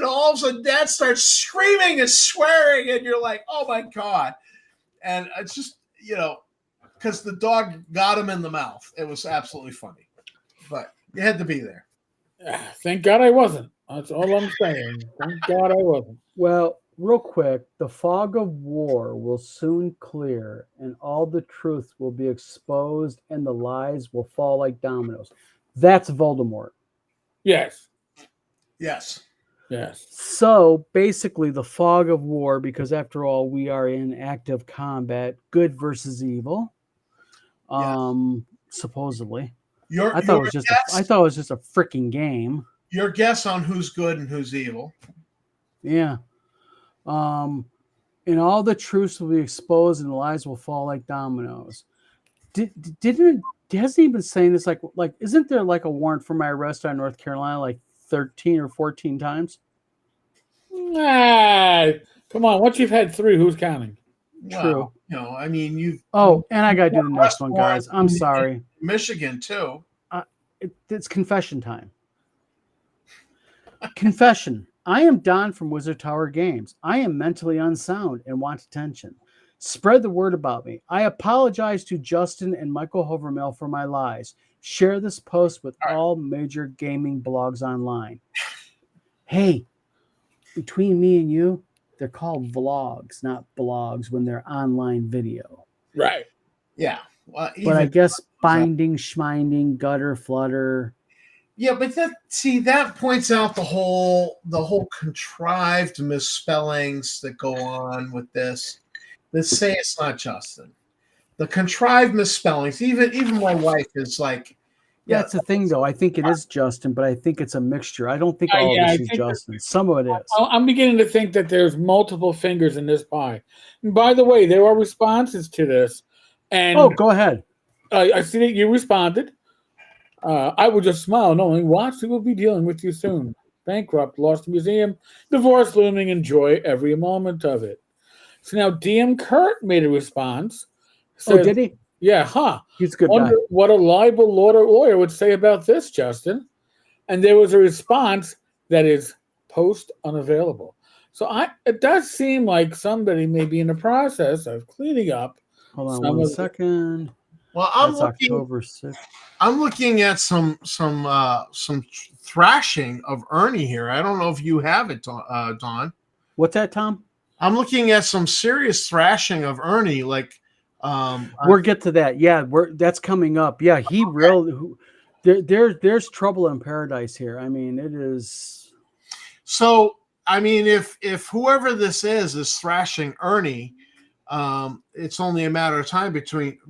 all of a sudden Dad starts screaming and swearing. And you're like, oh my God. And it's just, because the dog got him in the mouth. It was absolutely funny. But you had to be there. Thank God I wasn't. That's all I'm saying. Thank God I wasn't. Well, real quick, the fog of war will soon clear, and all the truth will be exposed, and the lies will fall like dominoes. That's Voldemort. Yes. Yes. Yes. So basically, the fog of war, because after all, we are in active combat, good versus evil. Yes. Supposedly, Your I thought it was just a freaking game. your guess on who's good and who's evil. Yeah. And all the truths will be exposed, and the lies will fall like dominoes. Hasn't he been saying this like isn't there like a warrant for my arrest on North Carolina like 13 or 14 times? Ah, come on. Once you've had 3, who's counting? True. Well, I mean, you've Oh, and I got to do the next arrest one, warrants guys. I'm in sorry. Michigan too. It's confession time. Confession. I am Don from Wizard Tower Games. I am mentally unsound and want attention. Spread the word about me. I apologize to Justin and Michael Hovermill for my lies. Share this post with all major gaming blogs online. Hey, between me and you, they're called vlogs, not blogs when they're online video. Right. Yeah. Well, But I guess binding, schminding, gutter, flutter. Yeah, but that points out the whole contrived misspellings that go on with this. Let's say it's not Justin. The contrived misspellings. Even my wife is like, yeah, that's the thing, though. I think it is Justin, but I think it's a mixture. I don't think all of this is Justin. Some of it is. I'm beginning to think that there's multiple fingers in this pie. And by the way, there are responses to this. And go ahead. I see that you responded. I would just smile knowing watch, we will be dealing with you soon. Bankrupt, lost museum, divorce looming, enjoy every moment of it. So now DM Kurt made a response. Said, did he? Yeah, huh. He's a good Wonder guy. what a libel lawyer would say about this, Justin. And there was a response that is post unavailable. So it does seem like somebody may be in the process of cleaning up. Hold on 1 second. Well, That's October 6th. I'm looking at some thrashing of Ernie here. I don't know if you have it, Don. What's that, Tom? I'm looking at some serious thrashing of Ernie. Like, we'll get to that. Yeah, that's coming up. Yeah, he really. There's trouble in paradise here. I mean, it is. So, I mean, if whoever this is thrashing Ernie, it's only a matter of time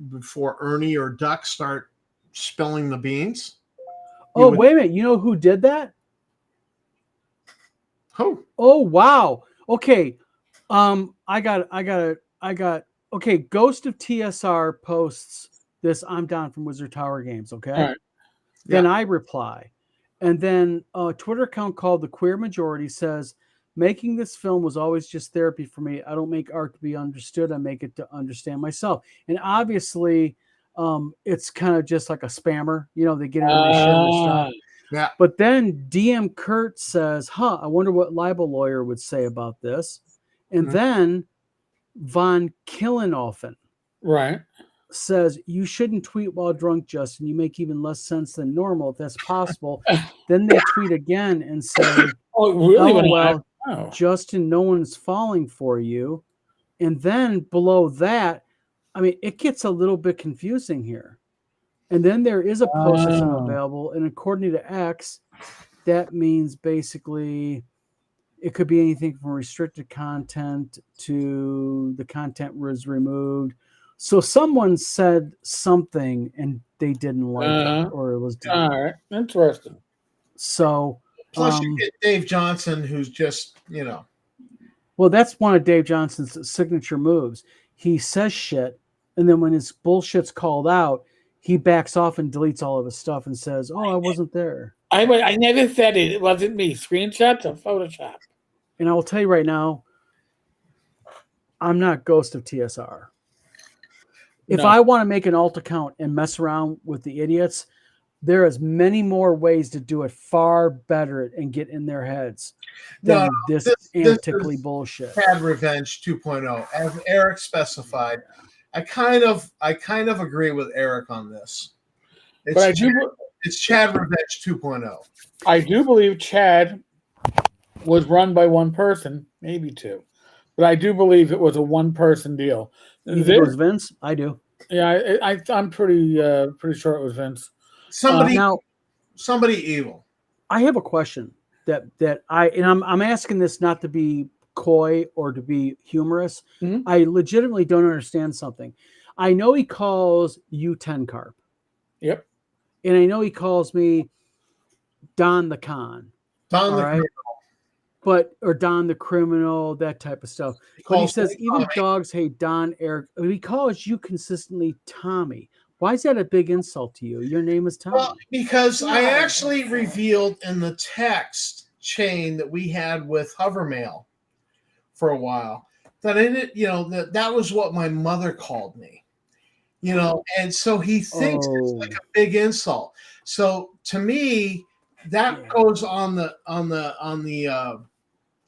before Ernie or Duck start spilling the beans. Oh, wait a minute. You know who did that? Who? Oh, wow. Okay. I got okay. Ghost of TSR posts this. I'm Don from Wizard Tower Games. Okay. Right. Then I reply. And then a Twitter account called The Queer Majority says, making this film was always just therapy for me. I don't make art to be understood. I make it to understand myself. And obviously, it's kind of just like a spammer. You know, they get in and they share their stuff. Yeah. But then DM Kurt says, I wonder what libel lawyer would say about this. And then Von Killenhofen says, you shouldn't tweet while drunk, Justin. You make even less sense than normal if that's possible. Then they tweet again and say, Justin, no one's falling for you. And then below that, I mean, it gets a little bit confusing here. And then there is a post that's unavailable. And according to X, that means basically it could be anything from restricted content to the content was removed. So someone said something and they didn't like it, or it was done. All right, interesting. So plus you get Dave Johnson, who's just, well, that's one of Dave Johnson's signature moves. He says shit, and then when his bullshit's called out, he backs off and deletes all of his stuff and says, "Oh, I wasn't there. I never said it. It wasn't me. Screenshots or Photoshop." And I will tell you right now, I'm not Ghost of TSR. If I want to make an alt account and mess around with the idiots, there is many more ways to do it far better and get in their heads than this antically bullshit. Chad Revenge 2.0, as Eric specified. I kind of agree with Eric on this. It's Chad Revenge 2.0. I do believe Chad was run by one person, maybe two, but I do believe it was a one-person deal. You think it was Vince? I do. Yeah, I'm pretty sure it was Vince. Somebody evil. I have a question. I'm asking this not to be coy or to be humorous. Mhm. I legitimately don't understand something. I know he calls you 10 carp, Yep. and I know he calls me Don the Con. Don All the right. Or Don the criminal, that type of stuff. But he calls says me even Tommy. dogs hate Don Eric. He calls you consistently Tommy. Why is that a big insult to you? Your name is Tommy. Well, because I Yeah, actually that's revealed in the text chain that we had with Hovermail for a while that I didn't, that was what my mother called me, and so he thinks it's like a big insult. So to me, that Yeah. goes on the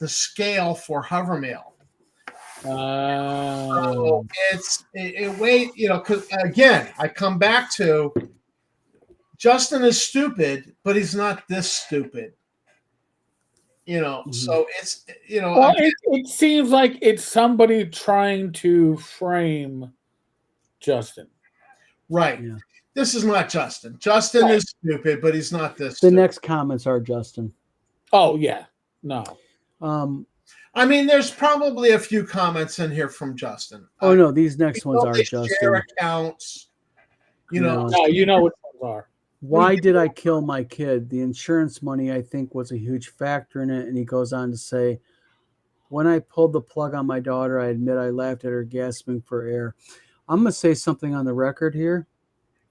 scale for Hovermail. So it wait, because again, I come back to Justin is stupid, but he's not this stupid. So it's Well, again, it seems like it's somebody trying to frame Justin. right. Yeah. This is not Justin. Justin Right. is stupid, but he's not this The stupid. next comments are Justin. Oh yeah, no. I mean, there's probably a few comments in here from Justin. Oh no, these next ones They are share Justin. accounts. No. No, you know which ones are. Why did I kill my kid? The insurance money, I think, was a huge factor in it. And he goes on to say, when I pulled the plug on my daughter, I admit I laughed at her gasping for air. I'm going to say something on the record here.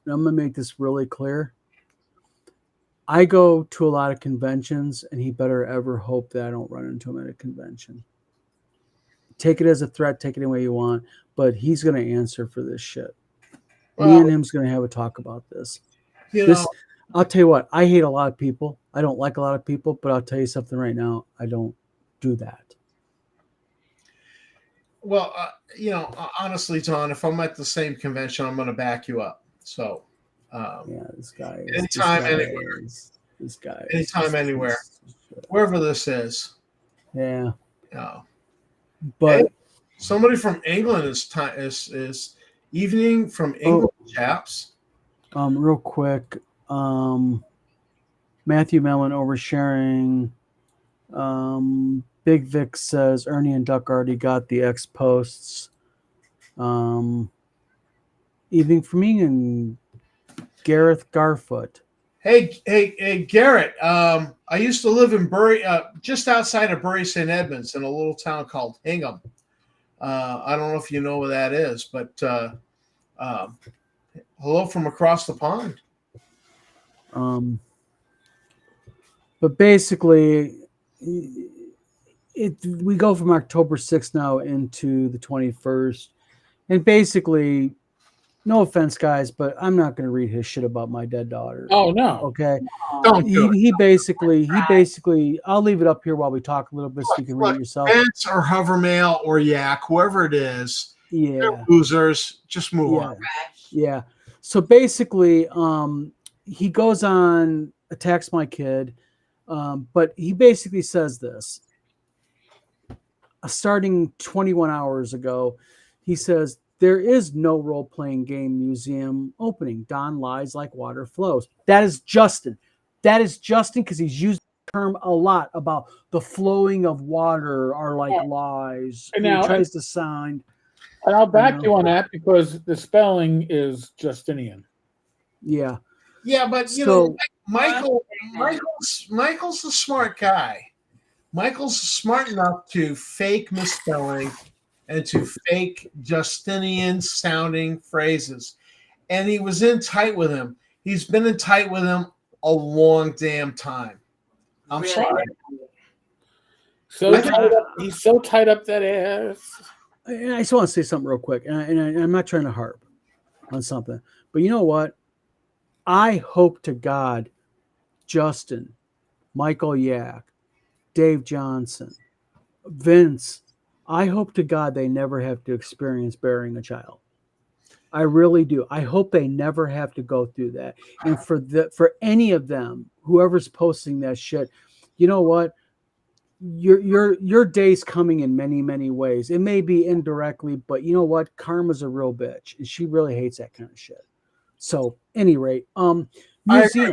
And I'm going to make this really clear. I go to a lot of conventions, and he better ever hope that I don't run into him at a convention. Take it as a threat, take it any way you want, but he's going to answer for this shit. Me Well, and him's going to have a talk about this. you This, know, I'll tell you what, I hate a lot of people. I don't like a lot of people, but I'll tell you something right now. I don't do that. well, honestly, John, if I'm at the same convention, I'm going to back you up. So, Yeah, this guy is. Anytime, This guy is. anytime, anywhere, wherever this is. Yeah, Yeah. but Hey, somebody from England is evening from England, chaps. real quick, Matthew Mellon oversharing. Big Vic says Ernie and Duck already got the X posts. Evening from England, Gareth Garfoot. Hey, Garrett. I used to live in Bury, just outside of Bury St. Edmunds, in a little town called Hingham. I don't know if you know where that is, but hello from across the pond. But basically, we go from October 6th now into the 21st, and basically, no offense, guys, but I'm not going to read his shit about my dead daughter. Oh no. Okay. Don't do it. He basically, I'll leave it up here while we talk a little bit so you can read it yourself. Vince or Hovermail or Yak, whoever it is, Yeah. they're losers. Just move Yeah. on. Yeah. So basically, he goes on, attacks my kid, but he basically says this. Starting 21 hours ago, he says, there is no role-playing game museum opening. Don lies like water flows. That is Justin. That is Justin because he's used the term a lot about the flowing of water are like lies. And He now- tries to sound. And I'll back you on that because the spelling is Justinian. Yeah. Yeah, but So- Michael's a smart guy. Michael's smart enough to fake misspelling and to fake Justinian sounding phrases. And he was in tight with him. He's been in tight with him a long damn time. I'm Really? sorry. He's so tied up that ass. I just want to say something real quick, and I'm not trying to harp on something, but you know what? I hope to God, Justin, Michael Yak, Dave Johnson, Vince, I hope to God they never have to experience burying a child. I really do. I hope they never have to go through that. And for any of them, whoever's posting that shit, you know what? Your day's coming in many, many ways. It may be indirectly, but you know what? Karma's a real bitch, and she really hates that kind of shit. So, any rate, I agree.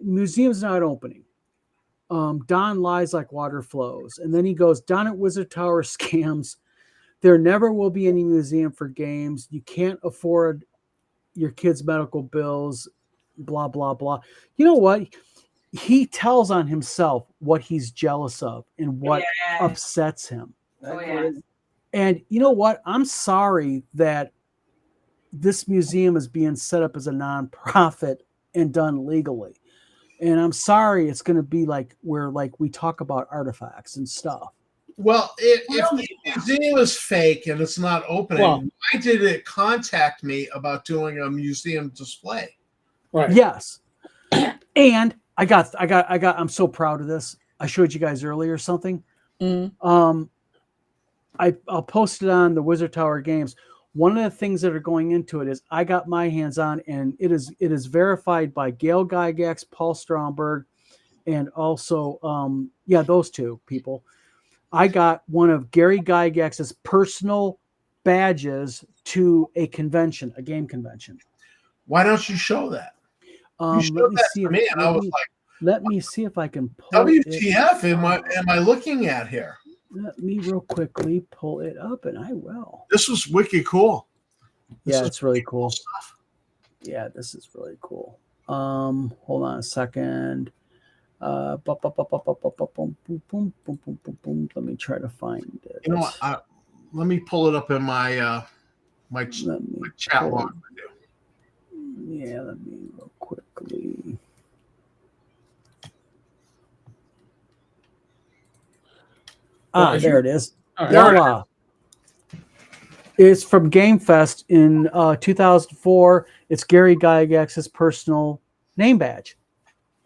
museums not opening. Don lies like water flows. And then he goes, Don at Wizard Tower scams. There never will be any museum for games. You can't afford your kids' medical bills, blah, blah, blah. You know what? He tells on himself what he's jealous of and what upsets him. Oh, yeah. And you know what? I'm sorry that this museum is being set up as a nonprofit and done legally. And I'm sorry it's going to be like where like we talk about artifacts and stuff. Well, if the museum is fake and it's not opening, Well- why did it contact me about doing a museum display? Right. Yes. And I'm so proud of this. I showed you guys earlier something. Mm. I'll post it on the Wizard Tower Games. One of the things that are going into it is I got my hands on, and it is verified by Gail Gygax, Paul Stromberg, and also those two people. I got one of Gary Gygax's personal badges to a convention, a game convention. Why don't you show that? Let me see. Let me see if I can pull WTF am I looking at here? Let me real quickly pull it up, and I will. This was wicked cool. It's really cool stuff. Yeah, this is really cool. Hold on a second. Let me try to find it. You know what? Let me pull it up in my my chat log. Yeah, let me real quickly. There it is. Right. It's from Game Fest in 2004. It's Gary Gygax's personal name badge.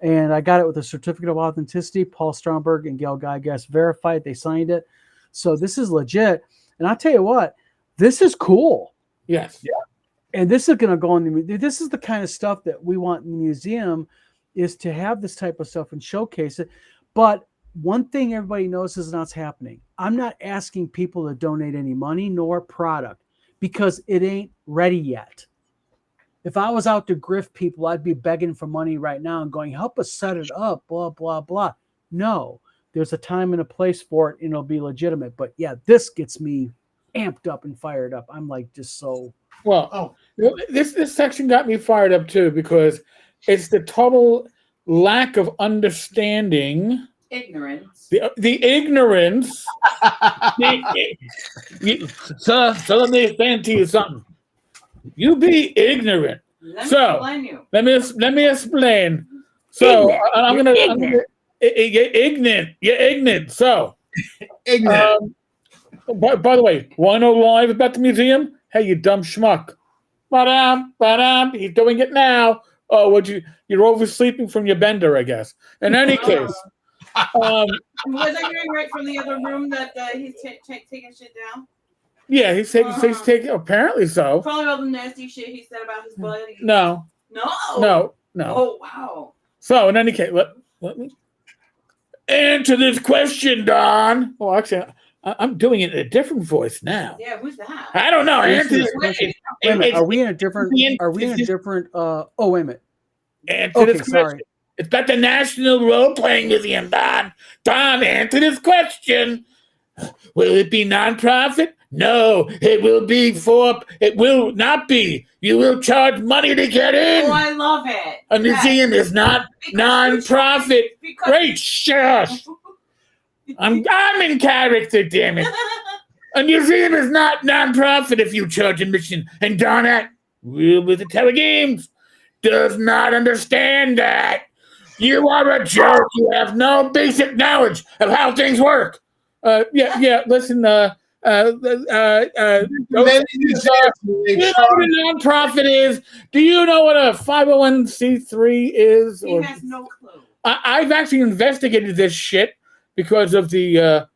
And I got it with a certificate of authenticity. Paul Stromberg and Gail Gygax verified. They signed it. So this is legit. And I'll tell you what, this is cool. Yes. Yeah. And this is going to go in the, this is the kind of stuff that we want in the museum, is to have this type of stuff and showcase it. But one thing everybody knows is not happening. I'm not asking people to donate any money nor product because it ain't ready yet. If I was out to grift people, I'd be begging for money right now and going, help us set it up, blah, blah, blah. No, there's a time and a place for it, and it'll be legitimate. But yeah, this gets me amped up and fired up. I'm like just so. Well, this section got me fired up too, because it's the total lack of understanding. Ignorance. The ignorance. So let me explain to you something. You be ignorant. Let me explain. So I'm gonna ignorant. You're ignorant. So ignorant. By the way, want to know live about the museum? Hey, you dumb schmuck. He's doing it now. Oh, you're oversleeping from your bender, I guess. In any case. Was I hearing right from the other room that he's taking shit down? Yeah, he's taking. Apparently so. Probably all the nasty shit he said about his body. No. Oh wow. So in any case, let me answer this question, Don. Oh, actually, I'm doing it in a different voice now. Yeah, who's that? I don't know. Answer this question. Wait a minute. Are we in a different? Wait a minute. Answer this question. It's about the National Role-Playing Museum, Don. Don, answer this question. Will it be nonprofit? No, it will be it will not be. You will charge money to get in. Oh, I love it. A museum is not nonprofit. Great, shush. I'm in character, damn it. A museum is not nonprofit if you charge admission. And Don at with the Telegames does not understand that. You are a jerk. You have no basic knowledge of how things work. Listen, you know what a nonprofit is? Do you know what a 501c3 is? He has no clue. I've actually investigated this shit because of the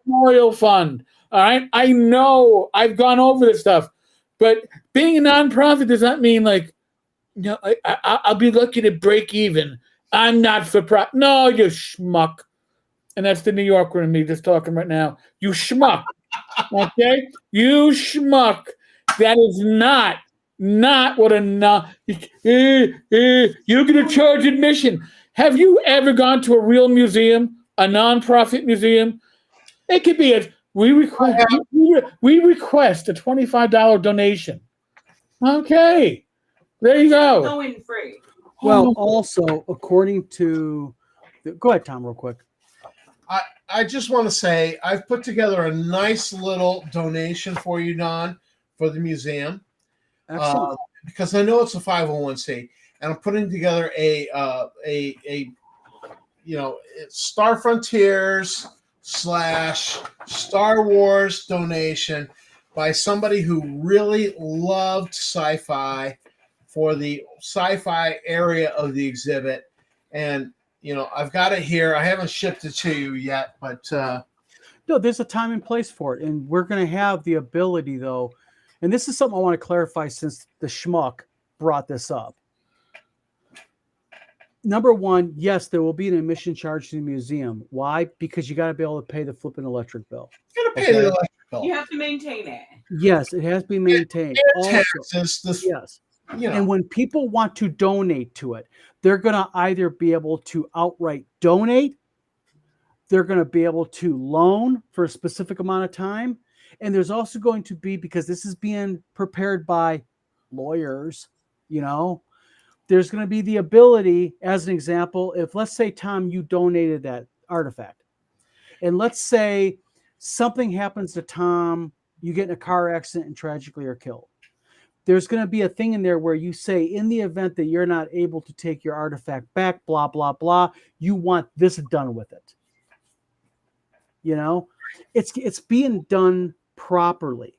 Memorial Fund. All right, I know I've gone over this stuff, but being a nonprofit does not mean like, no, I'll be lucky to break even. I'm not for profit. No, you schmuck. And that's the New Yorker in me just talking right now. You schmuck. Okay? You schmuck. That is not what a you're going to charge admission. Have you ever gone to a real museum, a nonprofit museum? It could be we request a $25 donation. Okay, there you go. Go in free. Well, also, according to go ahead, Tom, real quick. I just want to say I've put together a nice little donation for you, Don, for the museum. Excellent. Because I know it's a 501c, and I'm putting together a Star Frontiers / Star Wars donation by somebody who really loved sci-fi for the sci-fi area of the exhibit. And I've got it here. I haven't shipped it to you yet, but no, there's a time and place for it, and we're going to have the ability, though. And this is something I want to clarify since the schmuck brought this up. Number one, yes, there will be an admission charge to the museum. Why? Because you got to be able to pay the flipping electric bill. you got to pay the electric bill. You have to maintain it. Yes, it has to be maintained. Taxes, yes. And when people want to donate to it, they're going to either be able to outright donate, they're going to be able to loan for a specific amount of time, and there's also going to be, because this is being prepared by lawyers, there's going to be the ability, as an example, if let's say, Tom, you donated that artifact, and let's say something happens to Tom, you get in a car accident and tragically are killed. There's going to be a thing in there where you say, in the event that you're not able to take your artifact back, blah, blah, blah, you want this done with it. It's being done properly.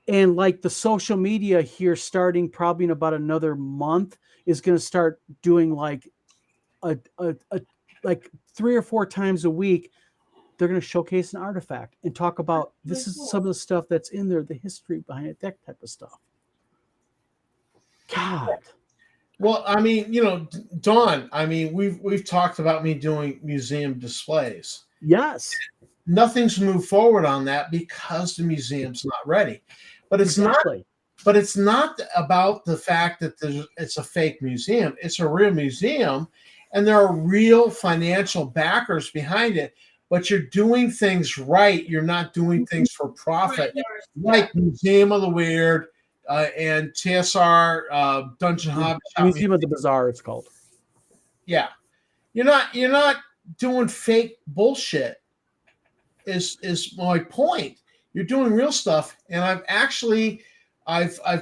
And like the social media here, starting probably in about another month, is going to start doing like like 3 or 4 times a week. They're going to showcase an artifact and talk about this is some of the stuff that's in there, the history behind it, that type of stuff. God. Well, I mean, Dawn, I mean, we've talked about me doing museum displays. Yes. Nothing's moved forward on that because the museum's not ready. But it's not about the fact that it's a fake museum. It's a real museum, and there are real financial backers behind it. But you're doing things right. You're not doing things for profit, like Museum of the Weird and TSR Dungeon Hobby. Museum of the Bizarre, it's called. Yeah, you're not doing fake bullshit. Is my point. You're doing real stuff, and I've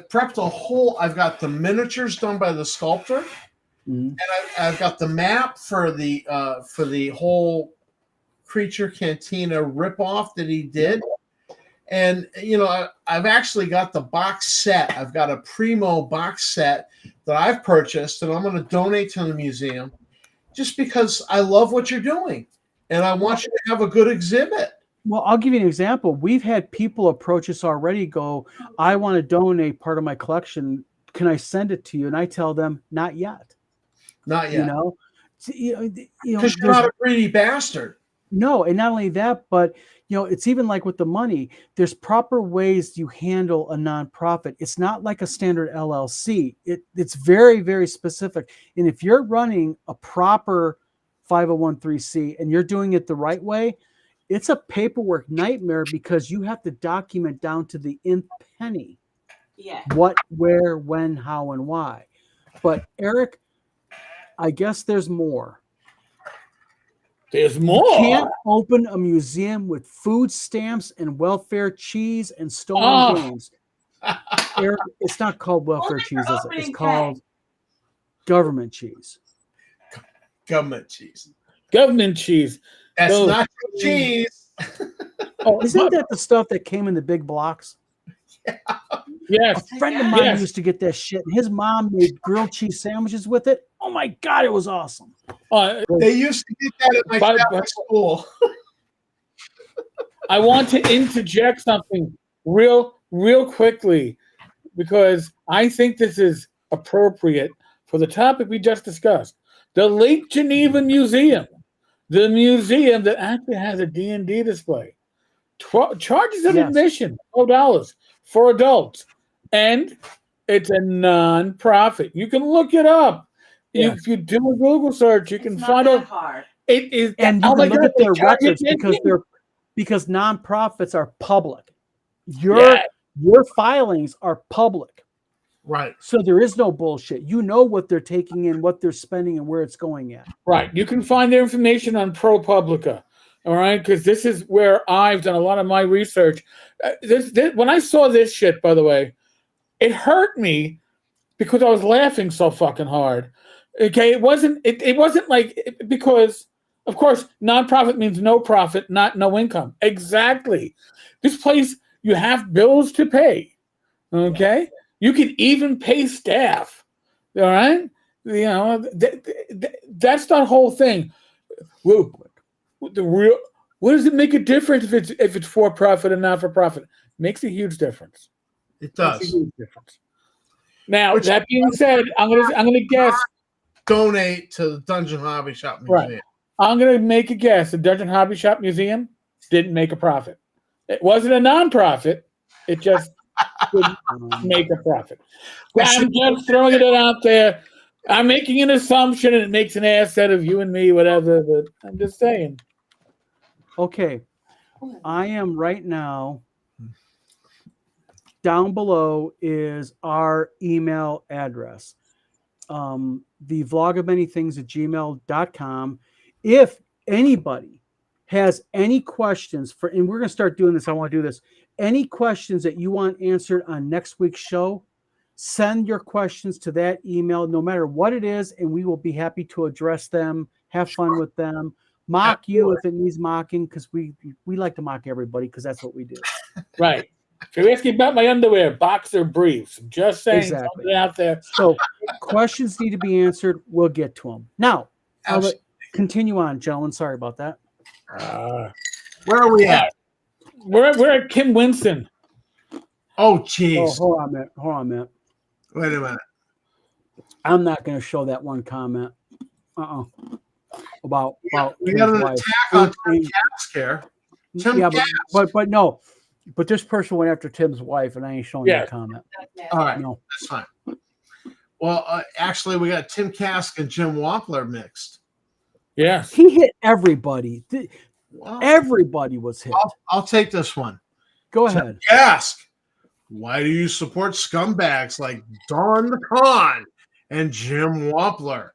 prepped a whole. I've got the miniatures done by the sculptor, and I've got the map for the whole Creature Cantina ripoff that he did, and I've actually got the box set. I've got a primo box set that I've purchased, and I'm going to donate to the museum, just because I love what you're doing, and I want you to have a good exhibit. Well, I'll give you an example. We've had people approach us already, go, I want to donate part of my collection. Can I send it to you? And I tell them, not yet. Not yet. Because you're not a greedy bastard. No, and not only that, but it's even like with the money. There's proper ways you handle a nonprofit. It's not like a standard LLC. It's very, very specific. And if you're running a proper 501(c) and you're doing it the right way, it's a paperwork nightmare because you have to document down to the nth penny. Yeah. What, where, when, how, and why. But Eric, I guess there's more. There's more. You can't open a museum with food stamps and welfare cheese and stolen games. Eric, it's not called welfare cheese, is it? It's called government cheese. Government cheese. Government cheese. That's not cheese. Isn't that the stuff that came in the big blocks? Yeah. Yes. A friend of mine used to get that shit, and his mom made grilled cheese sandwiches with it. Oh my God, it was awesome. They used to get that at my Catholic school. I want to interject something real quickly, because I think this is appropriate for the topic we just discussed. The Lake Geneva Museum, the museum that actually has a D&D display, charges an admission, $12 for adults, and it's a non-profit. You can look it up. Yeah. If you do a Google search, you can It's not find that out. hard. It is, And you oh my can look God, at their they target records their because nonprofits are public. Yeah. Your filings are public. Right. So there is no bullshit. You know what they're taking in, what they're spending, and where it's going at. Right. You can find their information on ProPublica. All right. Because this is where I've done a lot of my research. When I saw this shit, by the way, it hurt me because I was laughing so fucking hard. Okay. It wasn't like, because, of course, nonprofit means no profit, not no income. Exactly. This place, you have bills to pay. Okay. You can even pay staff. All right. You know, that's the whole thing. Well, what does it make a difference if it's for profit and not for profit? Makes a huge difference. It Makes a does. huge difference. Now, Which- that being said, I'm gonna guess. Donate to the Dungeon Hobby Shop Museum. Right. I'm gonna make a guess. The Dungeon Hobby Shop Museum didn't make a profit. It wasn't a nonprofit. It just didn't make a profit. I'm just throwing it out there. I'm making an assumption, and it makes an ass out of you and me, whatever. But I'm just saying. Okay. I am right now. Down below is our email address. The vlog of many things at gmail.com. If anybody has any questions and we're going to start doing this, I want to do this. Any questions that you want answered on next week's show, send your questions to that email, no matter what it is, and we will be happy to address them, have fun with them, mock you if it needs mocking, because we like to mock everybody because that's what we do. Right. If you're asking about my underwear, boxer briefs, I'm just saying, Exactly. something out there. So questions need to be answered. We'll get to them. Now, Absolutely. continue on, gentlemen. Sorry about that. Where are we at? We're at Kim Winston. Oh, Oh, jeez. hold on a minute. Wait a minute. I'm not going to show that one comment. About We got Tim's an wife. attack on Tim Cask here. Tim Yeah, Cask. but no. But this person went after Tim's wife, and I ain't showing that comment. All right, No. that's fine. Well, actually, we got Tim Cask and Jim Wampler mixed. Yes. He hit everybody. Well, Everybody was hit. I'll take this one. Go Tim ahead. Cask, why do you support scumbags like Don the Con and Jim Wampler?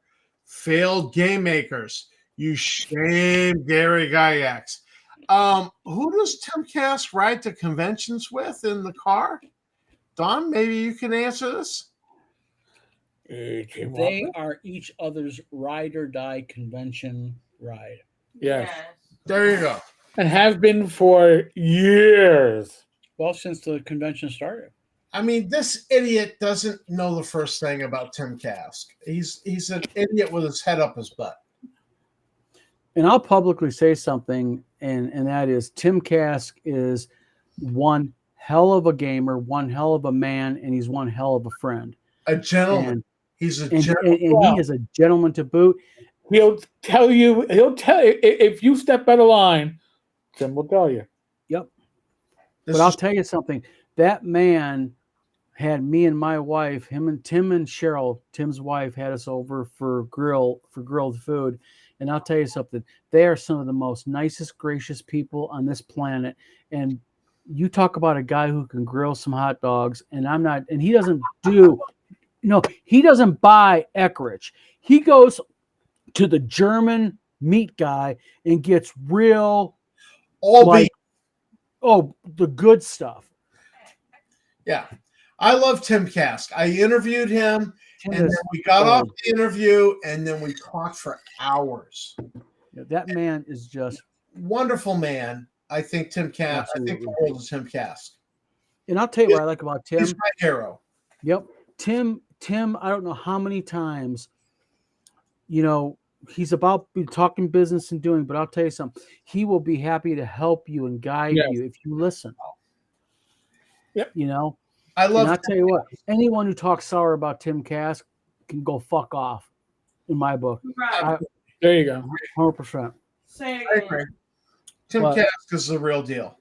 Failed game makers. You shame Gary Gygax. Who does Tim Cask ride to conventions with in the car? Don, maybe you can answer this. They are each other's ride or die convention ride. Yes. There you go. And have been for years. Well, since the convention started. I mean, this idiot doesn't know the first thing about Tim Cask. He's an idiot with his head up his butt. And I'll publicly say something, and that is Tim Cask is one hell of a gamer, one hell of a man, and he's one hell of a friend. A gentleman. And, He's a and gentleman. he is a gentleman to boot. He'll tell if you step out of line, Tim will tell you. Yep. This But I'll is- tell you something. That man had me and my wife, Tim and Cheryl, Tim's wife, had us over for grilled food. And I'll tell you something. They are some of the most nicest, gracious people on this planet. And you talk about a guy who can grill some hot dogs, and he doesn't he doesn't buy Eckrich. He goes to the German meat guy and gets real, all the good stuff. Yeah. I love Tim Cask. I interviewed him, Tim and is then we got off gold. the interview, and then we talked for hours. That man is just. Wonderful man. I think Tim Cask. I think the Absolutely. world is Tim Cask. And I'll tell you what I like about Tim. He's my hero. Yep. Tim, I don't know how many times, he's about talking business and doing, but I'll tell you something. He will be happy to help you and guide you if you listen. Yep. I love And I'll tell you what, anyone who talks sour about Tim Cask can go fuck off in my book. Right. There you go. 100%. Say it I again. agree. Tim But- Cask is the real deal.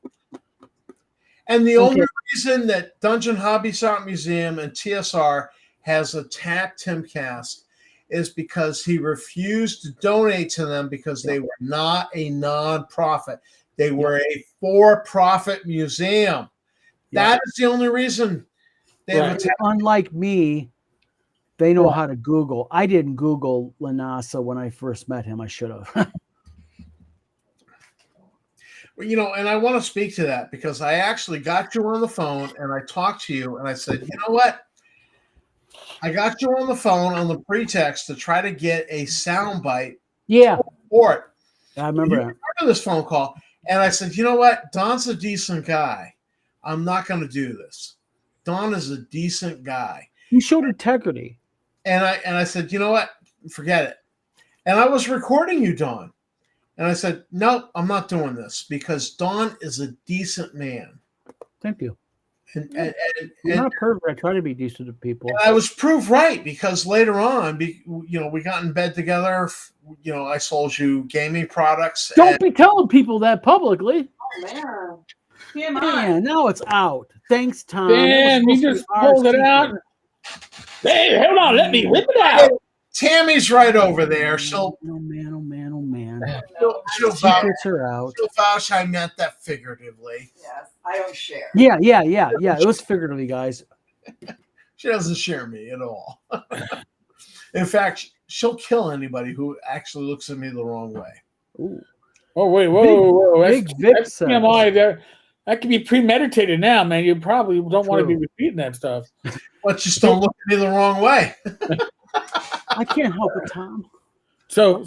And the only reason that Dungeon Hobby Shop Museum and TSR has attacked Tim Cask is because he refused to donate to them because they were not a nonprofit. They were a for-profit museum. That is the only reason they Right. attacked. Unlike me, they know how to Google. I didn't Google Lanasa when I first met him. I should have. You know, and I want to speak to that because I actually got you on the phone and I talked to you and I said, you know what? I got you on the phone on the pretext to try to get a soundbite Yeah, for it. I remember You that. remember this phone call, and I said, you know what? Don's a decent guy. I'm not going to do this. Don is a decent guy. You showed integrity. And I said, you know what? Forget it. And I was recording you, Don. And I said, nope, I'm not doing this because Don is a decent man. Thank you. And I'm not perfect. I try to be decent to people. I was proved right because later on, you know, we got in bed together. You know, I sold you gaming products. Don't be telling people that publicly. Oh man. TMI. Man, now it's out. Thanks, Tom. Damn, you just pulled it out. Hey, hold on, let me whip it out. Tammy's right over there. She'll Oh man, oh man, oh man. she'll vouch, Secrets are out. she'll vouch I meant that figuratively. Yes, I don't share. Yeah. It was figuratively, guys. She doesn't share me at all. In fact, she'll kill anybody who actually looks at me the wrong way. Ooh. Oh wait, whoa! Big Vic That's says. TMI there. That could be premeditated now, man. You probably don't want to be repeating that stuff. But just don't look at me the wrong way. I can't help it, Tom. So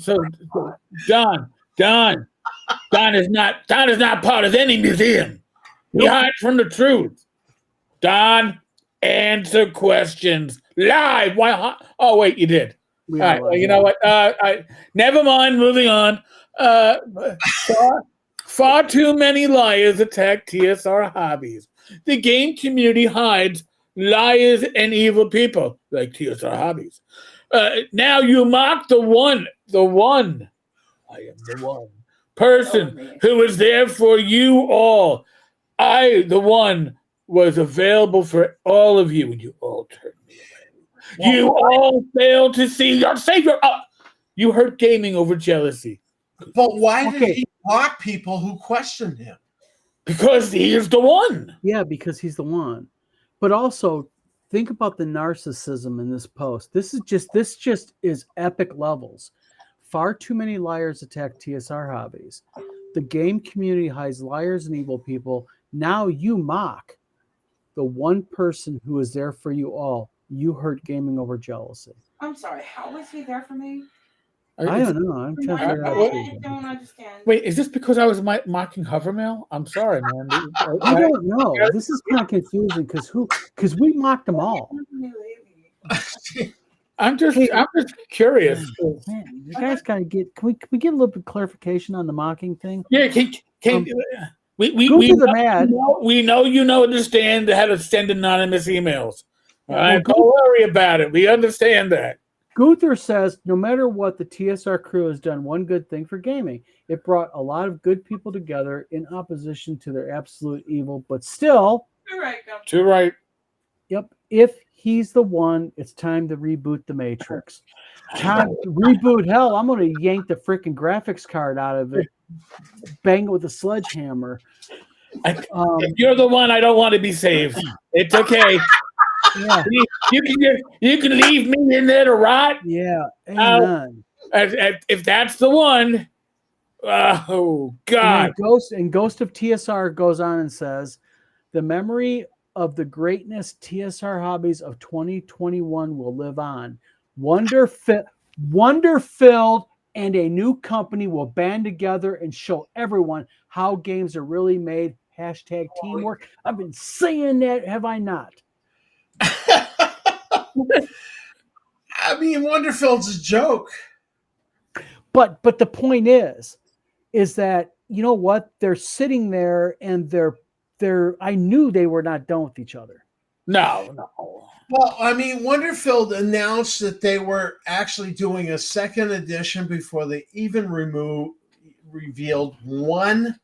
Don is not part of any museum. He hides from the truth. Don, answer questions live. Why? Oh wait, you did. All right. Well, you know what? Never mind. Moving on. Far too many liars attack TSR hobbies. The game community hides liars and evil people like TSR hobbies. Now you mock the one. I am the one person who is there for you all. I, the one, was available for all of you, and you all turned me away. You all failed to see your savior. You hurt gaming over jealousy. But why did he mock people who questioned him? Because he is the one. Yeah, because he's the one. But also, think about the narcissism in this post. This just is epic levels. Far too many liars attack TSR hobbies. The game community hides liars and evil people. Now you mock the one person who is there for you all. You hurt gaming over jealousy. I'm sorry. How was he there for me? I don't know. I'm trying to figure out. I don't understand. Wait, is this because I was mocking Hovermail? I'm sorry, man. I don't know. This is kind of confusing because we mocked them all. I'm just curious. Man, you guys gotta get. Can we get a little bit of clarification on the mocking thing? Yeah, we know you understand how to send anonymous emails. All right, don't worry about it. We understand that. Gunther says, no matter what, the TSR crew has done one good thing for gaming. It brought a lot of good people together in opposition to their absolute evil, but still. You're right, Gunther. Too right. Yep. If he's the one, it's time to reboot the Matrix. Time to reboot. Hell, I'm going to yank the freaking graphics card out of it, bang it with a sledgehammer. If you're the one, I don't want to be saved. It's okay. Yeah. You can leave me in there to rot. Yeah. Amen. If that's the one, oh God. And Ghost of TSR goes on and says, the memory of the greatness TSR hobbies of 2021 will live on. Wonder-filled, and a new company will band together and show everyone how games are really made. Hashtag teamwork. I've been saying that, have I not? I mean, Wonderfield's a joke. But the point is that, you know what? They're sitting there and they're I knew they were not done with each other. No. Well, I mean, Wonderfield announced that they were actually doing a second edition before they even revealed one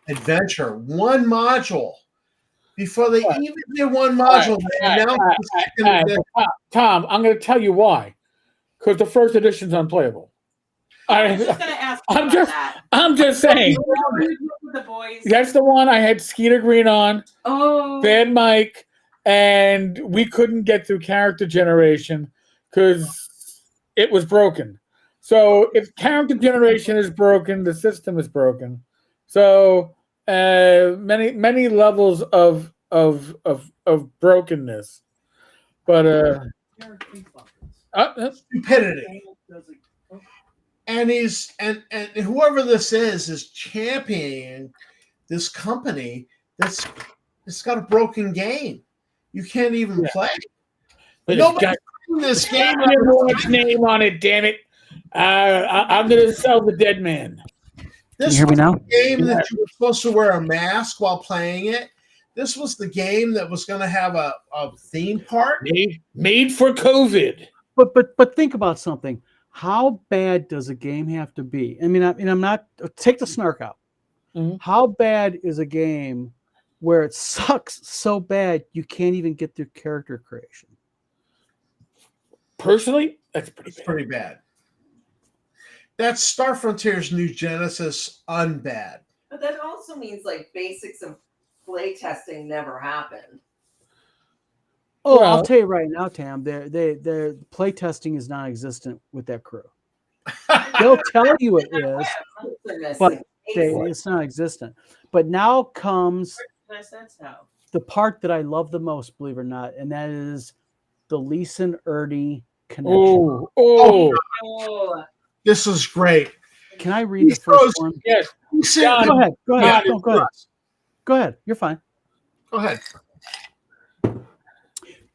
adventure, one module. Before they even did one module, they announced the second edition. Tom, I'm going to tell you why. because the first edition's unplayable. I was just gonna ask you I'm about just- that. I'm just saying. With the boys. That's the one I had Skeeter Green on, Oh. Bad Mike, and we couldn't get through character generation because it was broken. So if character generation is broken, the system is broken. So many levels of brokenness. But Stupidity. And and whoever this is championing this company it's got a broken game. You can't even play. but Nobody's playing this game. What's name on it? Damn it! I'm gonna sell the dead man. This hear me was now? the game that you were supposed to wear a mask while playing it. This was the game that was going to have a theme park. Made for COVID. But think about something. How bad does a game have to be? I mean, I'm not take the snark out. Mhm. How bad is a game where it sucks so bad you can't even get through character creation? Personally, that's It's pretty bad. That's Star Frontier's New Genesis unbad. But that also means like basics of play testing never happened. Oh, Well- I'll tell you right now, Tam. Their play testing is non-existent with that crew. They'll tell you it is, They're missing but basics. it's non-existent. But now comes That's so. the part that I love the most, believe it or not, and that is the Leeson Ernie connection. Oh. This is great. Can I read the He first throws- one? Yes. John, Go ahead. Go ahead. Yeah, No, go ahead. Go ahead. You're fine. Go ahead.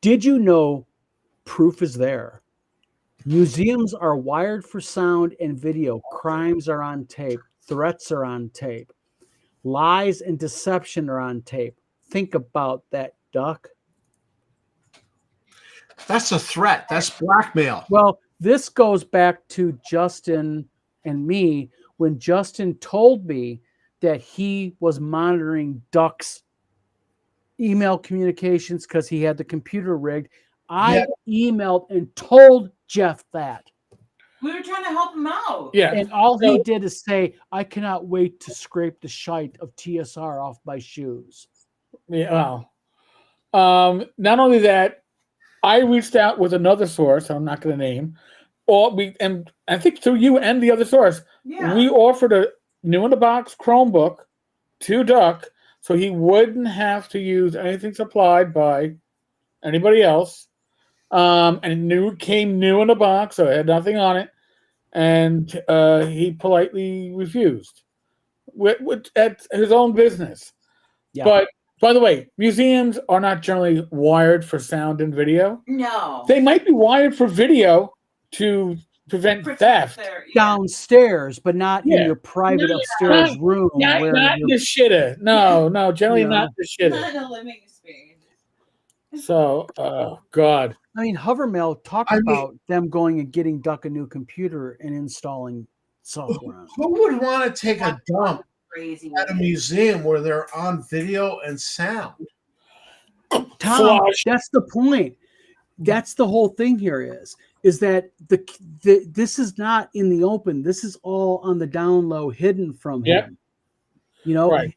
Did you know proof is there? Museums are wired for sound and video. Crimes are on tape. Threats are on tape. Lies and deception are on tape. Think about that, Duck. That's a threat. That's blackmail. Well, this goes back to Justin and me when Justin told me that he was monitoring Duck's email communications because he had the computer rigged. I emailed and told Jeff that. We were trying to help him out. Yeah. And all he did is say, I cannot wait to scrape the shite of TSR off my shoes. Yeah. Well, not only that, I reached out with another source. I'm not going to name. And I think through you and the other source, Yeah. we offered a new in the box Chromebook to Duck, so he wouldn't have to use anything supplied by anybody else. And came new in the box, so it had nothing on it, and he politely refused. At his own business. Yeah. But by the way, museums are not generally wired for sound and video. No. They might be wired for video to prevent theft. Downstairs, but not in Yeah. your private No, upstairs room. Not where in you're- the shitter. No, generally not the shitter. Not a living space. So, oh God. I mean, Hovermail talked I mean- about them going and getting Duck a new computer and installing software on it. Who would want to take a dump Crazy. at a museum where they're on video and sound? Tom, Flush. that's the point. That's the whole thing here is that this is not in the open. This is all on the down low, hidden from Yep. him. You know, Right.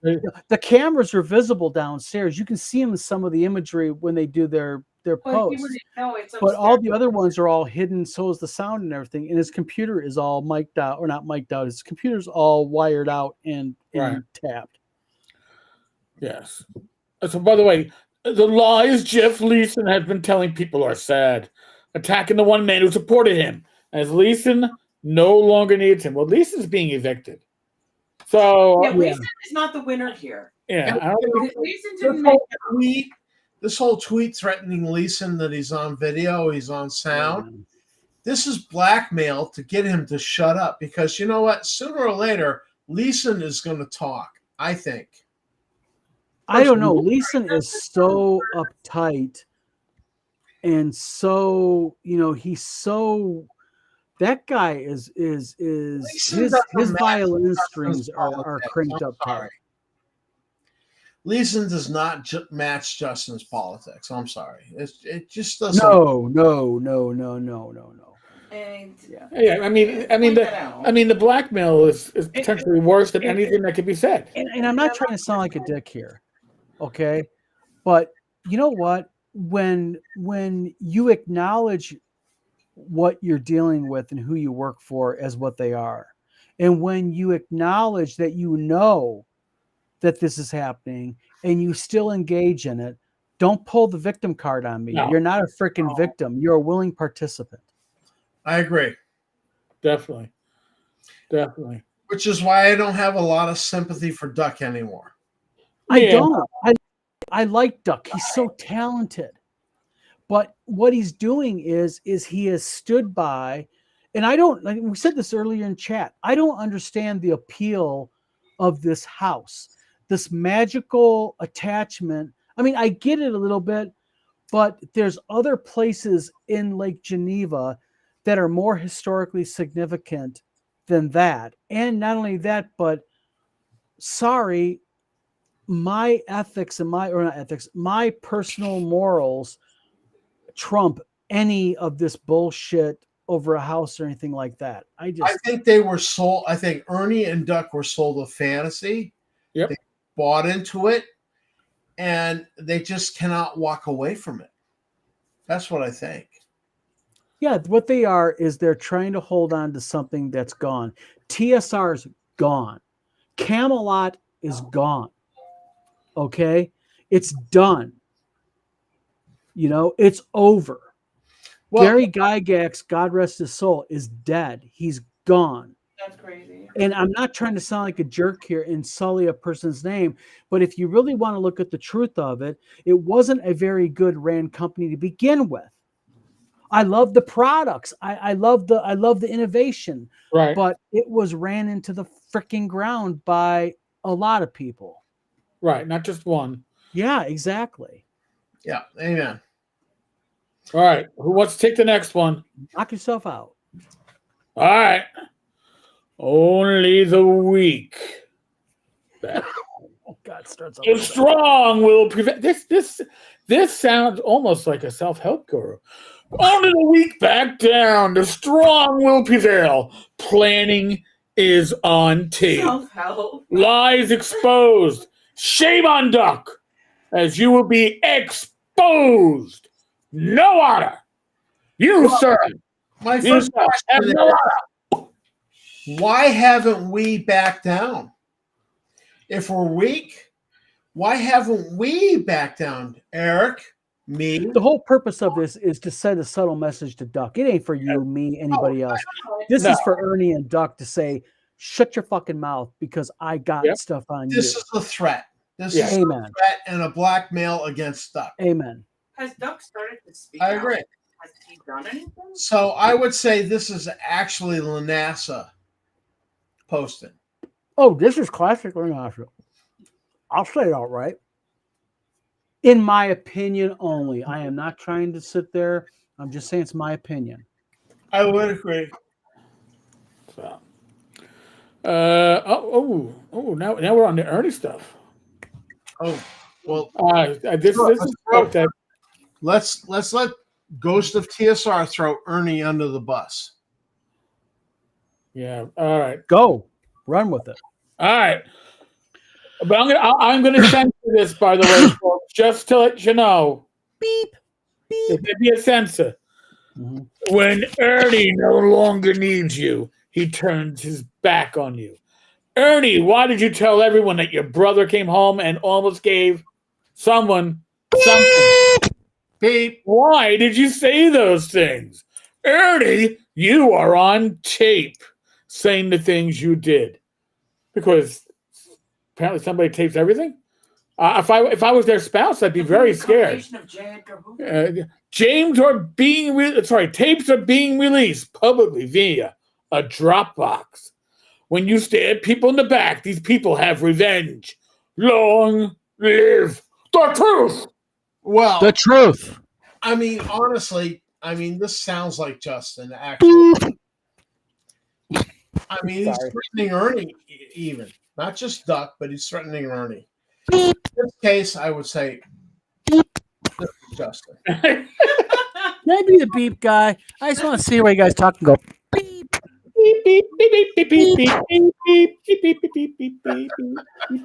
the cameras are visible downstairs. You can see them in some of the imagery when they do their Well, he posts. wouldn't know it's But all upstairs. the other ones are all hidden. So is the sound and everything. And his computer is all mic'd out, or not mic'd out. His computer's all wired out and Right. tapped. Yes. So, by the way, the lies Jeff Leeson has been telling people are sad. Attacking the one man who supported him, as Leeson no longer needs him. Well, Leeson's being evicted. So, Yeah, Leeson is not the winner here. yeah, I don't think Leeson This didn't make whole tweet threatening Leeson that he's on video, he's on sound. Yeah. This is blackmail to get him to shut up because you know what? Sooner or later, Leeson is going to talk, I think. I don't know. Leeson is so uptight and so, he's so that guy is Leeson his doesn't match violin Justin's strings are politics. cranked I'm up sorry. tight. Leeson does not match Justin's politics. I'm sorry. It just doesn't. No. And Yeah, I mean, point that out. the blackmail is potentially worse than anything that could be said. And I'm not trying to sound like a dick here, okay? But you know what? When you acknowledge what you're dealing with and who you work for as what they are, and when you acknowledge that you know that this is happening and you still engage in it, don't pull the victim card on me. No. You're not a freaking victim. You're a willing participant. I agree. Definitely. Which is why I don't have a lot of sympathy for Duck anymore. I Yeah. don't. I like Duck. He's so talented. But what he's doing is he has stood by, and I don't, like we said this earlier in chat, I don't understand the appeal of this house, this magical attachment. I mean, I get it a little bit, but there's other places in Lake Geneva that are more historically significant than that. And not only that, but sorry, my ethics and my personal morals trump any of this bullshit over a house or anything like that. I think they were sold. I think Ernie and Duck were sold a fantasy. Yep. They bought into it, and they just cannot walk away from it. That's what I think. Yeah, what they are is they're trying to hold on to something that's gone. TSR's gone. Camelot is gone. Okay? It's done. You know, it's over. Well, Gary Gygax, God rest his soul, is dead. He's gone. That's crazy. And I'm not trying to sound like a jerk here and sully a person's name, but if you really want to look at the truth of it, it wasn't a very good ran company to begin with. I love the products. I love the innovation. Right. But it was ran into the freaking ground by a lot of people. Right. Not just one. Yeah, exactly. yeah, amen. All right. Who wants to take the next one? Knock yourself out. All right. Only the weak. Oh God, starts off The with that. strong will prevent this sounds almost like a self-help guru. Only the weak back down. The strong will prevail. Planning is on tape. Self-help. Lies exposed. Shame on Duck, as you will be exposed. No honor. You, sir. My You, first sir, have question no is, honor. why haven't we backed down? If we're weak, why haven't we backed down? Eric, me. The whole purpose of this is to send a subtle message to Duck. It ain't for you, me, anybody else. This No. is for Ernie and Duck to say, shut your fucking mouth because I got Yep. stuff on This you. is a threat. This Yeah. is Amen. a threat and a blackmail against Duck. Amen. Has Duck started to speak? I out? agree. Has he done anything? So I would say this is actually Lanassa posting. Oh, this is classic Renasha. I'll say it outright. In my opinion only. I am not trying to sit there. I'm just saying it's my opinion. I would agree. So, now we're on the Ernie stuff. Oh, well, This is that. let's let Ghost of TSR throw Ernie under the bus. Yeah. All right. Go. Run with it. All right. But I'm gonna censor this, by the way, folks, just to let you know. Beep. There may be a censor. Mhm. When Ernie no longer needs you, he turns his back on you. Ernie, why did you tell everyone that your brother came home and almost gave someone something? Beep. Why did you say those things? Ernie, you are on tape saying the things you did. Because apparently somebody tapes everything. If I was their spouse, I'd be very scared. Tapes are being released publicly via a Dropbox. When you stab people in the back, these people have revenge. Long live the truth. Well, The truth. I mean, honestly, this sounds like Justin, actually. I mean, he's threatening Ernie, even. Not just Duck, but he's threatening Ernie. In this case, I would say this is Justin. Can I be the beep guy? I just want to see where you guys talk and go beep. Beep, beep, beep, beep, beep, beep, beep, beep, beep, beep, beep, beep, beep, beep, beep, beep,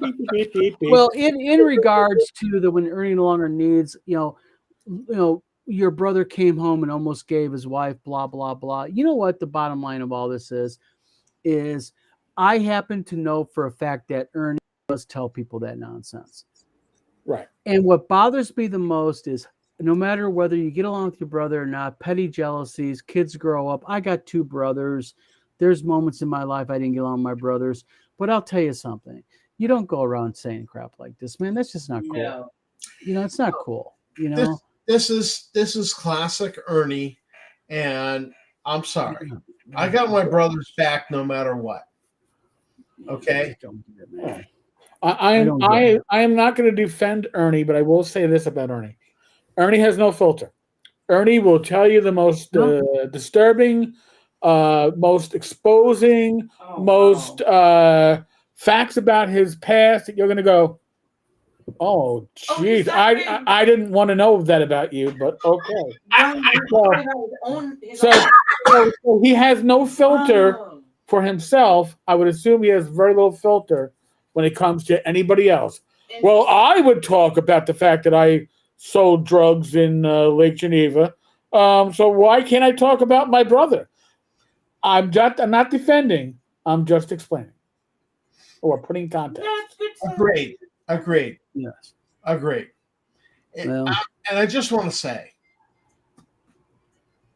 beep, beep, beep, beep. Well, in regards to the when Ernie no longer needs, your brother came home and almost gave his wife, blah blah blah. You know what the bottom line of all this is I happen to know for a fact that Ernie does tell people that nonsense. Right. And what bothers me the most is no matter whether you get along with your brother or not, petty jealousies, kids grow up. I got 2 brothers. There's moments in my life I didn't get along with my brothers. But I'll tell you something. You don't go around saying crap like this, man. That's just not cool. No. It's not cool. You know? This is classic Ernie, and I'm sorry. I got my brother's back no matter what. Okay? Don't do it, man. I am not going to defend Ernie, but I will say this about Ernie. Ernie has no filter. Ernie will tell you the most disturbing, most exposing, Oh, most facts about his past that you're going to go, oh, he's jeez, not very- I didn't want to know that about you, but okay. So, So he has no filter for himself. I would assume he has very little filter when it comes to anybody else. Well, I would talk about the fact that I sold drugs in Lake Geneva. So why can't I talk about my brother? I'm not defending. I'm just explaining or putting context. that's good. Agreed. Yes. Agreed. Well, And I just want to say,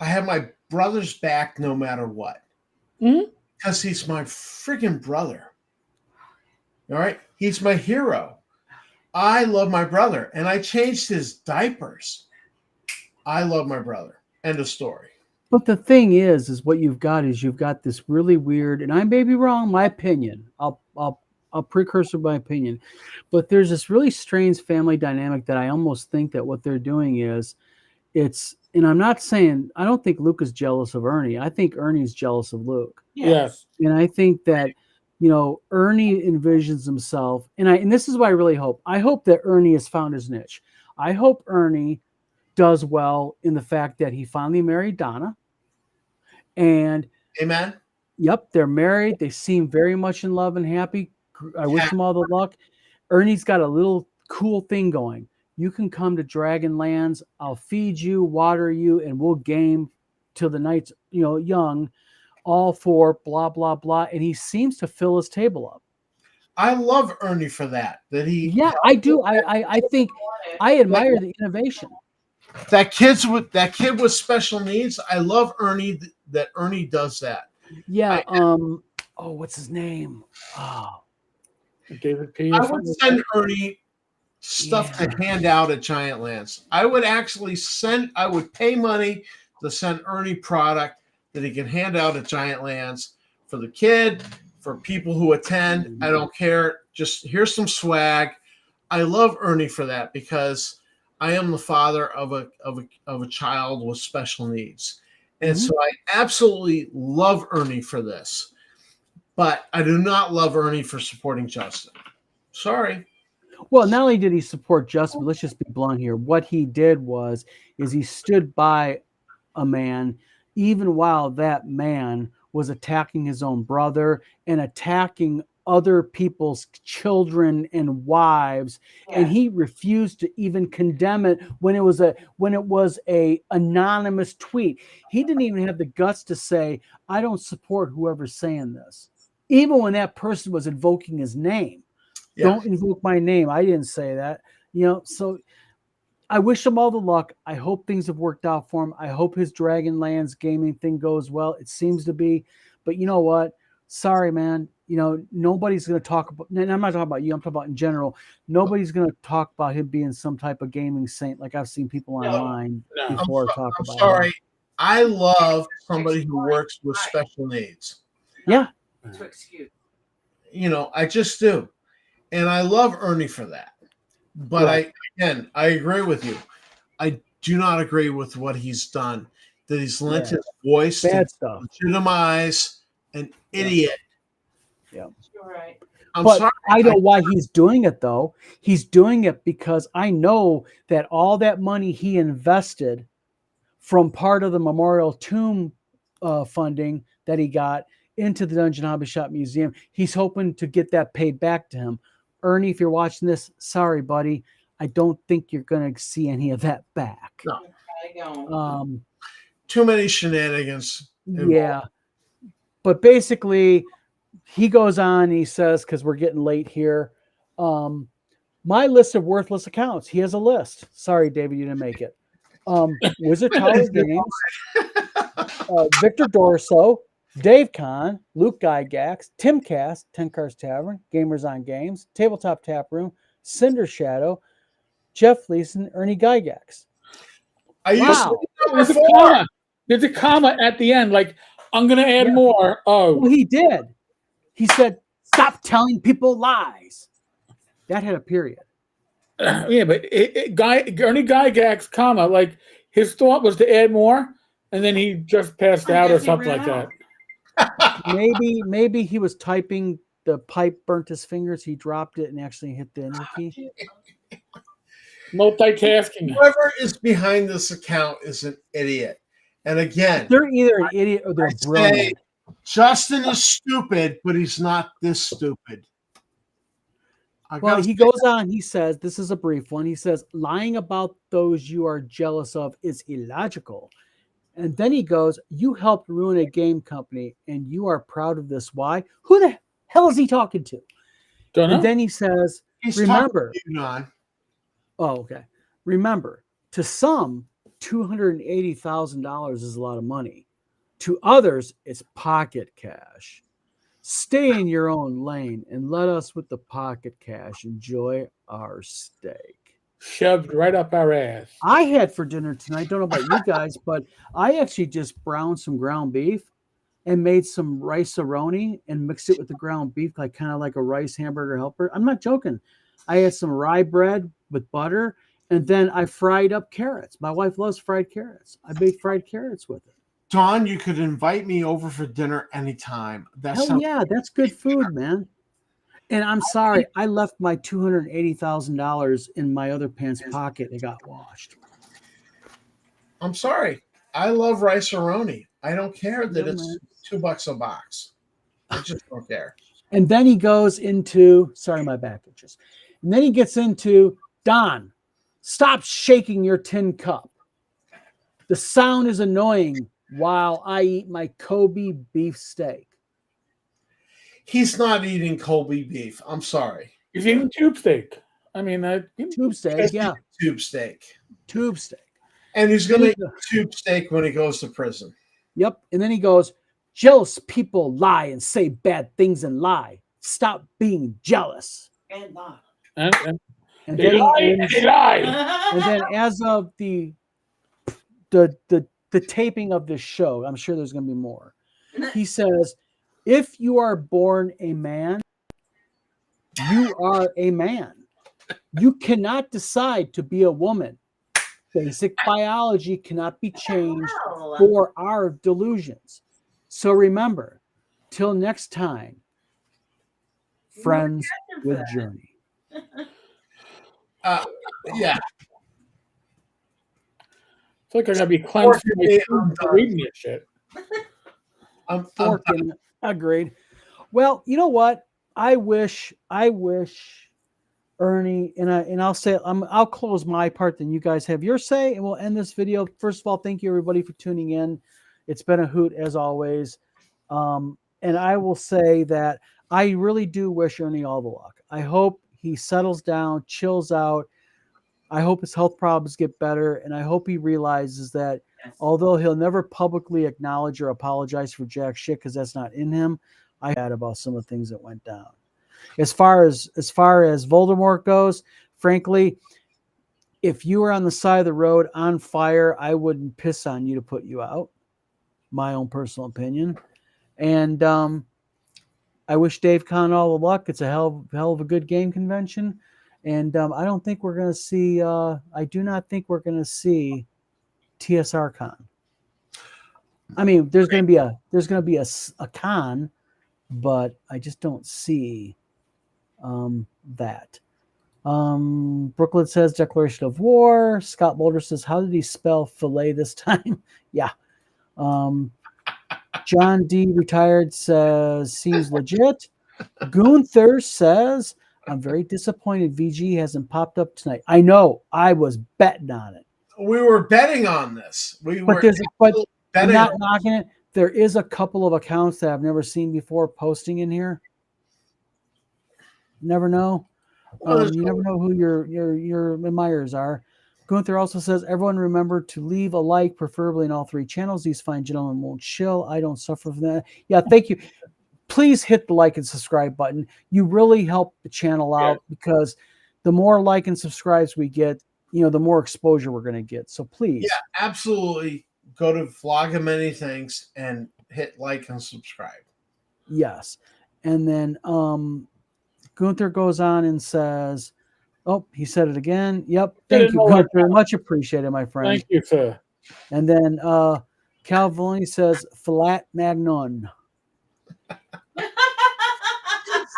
I have my brother's back no matter what. Mhm. Because he's my freaking brother. All right? He's my hero. I love my brother, and I changed his diapers. I love my brother. End of story. but the thing is what you've got this really weird, and I may be wrong, my opinion. I'll precursor my opinion, but there's this really strange family dynamic that I almost think that what they're doing is and I'm not saying I don't think Luke is jealous of Ernie. I think Ernie's jealous of Luke. Yes. And I think that, Ernie envisions himself, and this is what I really hope. I hope that Ernie has found his niche. I hope Ernie does well in the fact that he finally married Donna. And Amen. yep, they're married. They seem very much in love and happy. I wish them all the luck. Ernie's got a little cool thing going. You can come to Dragonlands. I'll feed you, water you, and we'll game till the night's young. All for blah blah blah, and he seems to fill his table up. I love Ernie for that. Yeah, I do. I think I admire the innovation. That kid with special needs. I love Ernie that Ernie does that. Yeah. What's his name? Oh, David P. I would send Ernie stuff to hand out at Giant Lands. I would pay money to send Ernie product that he can hand out at Giant Lands for the kid, for people who attend. I don't care. Just here's some swag. I love Ernie for that because I am the father of a child with special needs. And so I absolutely love Ernie for this. But I do not love Ernie for supporting Justin. Sorry. Well, not only did he support Justin, but let's just be blunt here. What he did is he stood by a man, even while that man was attacking his own brother and attacking other people's children and wives, and he refused to even condemn it when it was a anonymous tweet. He didn't even have the guts to say, "I don't support whoever's saying this," even when that person was invoking his name. Yeah. Don't invoke my name. I didn't say that. So I wish him all the luck. I hope things have worked out for him. I hope his Dragonlands gaming thing goes well. It seems to be. But you know what? Sorry, man. Nobody's going to talk about, and I'm not talking about you. I'm talking about in general. Nobody's going to talk about him being some type of gaming saint like I've seen people online before talk I'm about sorry. him. I love somebody who works with special needs. Yeah. To excuse. I just do. And I love Ernie for that. But I agree with you. I do not agree with what he's done. That he's lent his voice Bad to stuff. legitimize an idiot. Yeah. You're right. I'm But sorry. I know why he's doing it, though. He's doing it because I know that all that money he invested from part of the Memorial Tomb funding that he got into the Dungeon Hobby Shop Museum. He's hoping to get that paid back to him. Ernie, if you're watching this, sorry, buddy. I don't think you're going to see any of that back. No. I don't. Too many shenanigans. Yeah. But basically, he goes on, he says, because we're getting late here, my list of worthless accounts. He has a list. Sorry, David, you didn't make it. Wizard Tower Games, Victor Dorso, Dave Kahn, Luke Gygax, Tim Cass, 10 Cars Tavern, Gamers on Games, Tabletop Tap Room, Cinder Shadow, Jeff Leeson, Ernie Gygax. Wow. There's a comma at the end, like, I'm going to add more. Oh. Well, he did. He said, stop telling people lies. That had a period. Yeah, but Ernie Gygax, comma, like, his thought was to add more, and then he just passed out or something like that. Maybe he was typing, the pipe burnt his fingers, he dropped it and actually hit the enter key. Multitasking. Whoever is behind this account is an idiot. And again, they're either an idiot or they're brilliant. Justin is stupid, but he's not this stupid. Well, he goes on, he says, this is a brief one. He says, lying about those you are jealous of is illogical. And then he goes, you helped ruin a game company and you are proud of this. Why? Who the hell is he talking to? Don't know. And then he says, remember. Oh, okay. Remember, to some, $280,000 is a lot of money. To others, it's pocket cash. Stay in your own lane and let us with the pocket cash enjoy our steak. Shoved right up our ass. I had for dinner tonight, don't know about you guys, but I actually just browned some ground beef and made some rice-a-roni and mixed it with the ground beef, like kind of like a rice hamburger helper. I'm not joking. I had some rye bread with butter, and then I fried up carrots. My wife loves fried carrots. I made fried carrots with it. Dawn, you could invite me over for dinner anytime. Hell yeah, that's good food, man. And I'm sorry, I left my $280,000 in my other pants pocket. It got washed. I'm sorry. I love rice-a-roni. I don't care that it's $2 a box. I just don't care. And then he goes into, sorry, my back itches. And then he gets into, Don, stop shaking your tin cup. The sound is annoying while I eat my Kobe beef steak. He's not eating Kobe beef. I'm sorry. He's eating tube steak. I mean, tube steak, yeah. Tube steak. Tube steak. And he's going to eat tube steak when he goes to prison. Yep. And then he goes, jealous people lie and say bad things and lie. Stop being jealous. And lie. And they lie. And then as of the taping of this show, I'm sure there's going to be more. He says, if you are born a man, you are a man. You cannot decide to be a woman. Basic biology cannot be changed for our delusions. So remember, till next time, friends with Journey. Yeah. I feel like I'm gonna be cleansed for reading this shit. I'm agreed. Well, you know what? I wish Ernie and I'll say I'll close my part, then you guys have your say, and we'll end this video. First of all, thank you everybody for tuning in. It's been a hoot as always. And I will say that I really do wish Ernie all the luck. I hope he settles down, chills out. I hope his health problems get better, and I hope he realizes that although he'll never publicly acknowledge or apologize for jack shit because that's not in him, I had about some of the things that went down. As far as Voldemort goes, frankly, if you were on the side of the road on fire, I wouldn't piss on you to put you out. My own personal opinion. And I wish Dave Kahn all the luck. It's a hell of a good game convention. And I don't think we're going to see, I do not think we're going to see TSR Con. I mean, there's going to be a con, but I just don't see that. Brooklyn says Declaration of War. Scott Mulder says, how did he spell filet this time? Yeah. John D. Retired says, seems legit. Gunther says, I'm very disappointed VG hasn't popped up tonight. I know. I was betting on it. We were betting on this. We But were there's but I'm betting not on knocking it. There is a couple of accounts that I've never seen before posting in here. Never know. You never know who your admirers are. Gunther also says, everyone remember to leave a like, preferably in all three channels. These fine gentlemen won't chill. I don't suffer from that. Yeah, thank you. Please hit the like and subscribe button. You really help the channel out because the more like and subscribes we get, the more exposure we're going to get. So please. Yeah, absolutely. Go to Vlog of Many Things and hit like and subscribe. Yes. And then Gunther goes on and says, oh, he said it again. Yep. Thank you, Gunther. Much appreciated, my friend. Thank you, sir. And then Cal Villani says, flat magnon.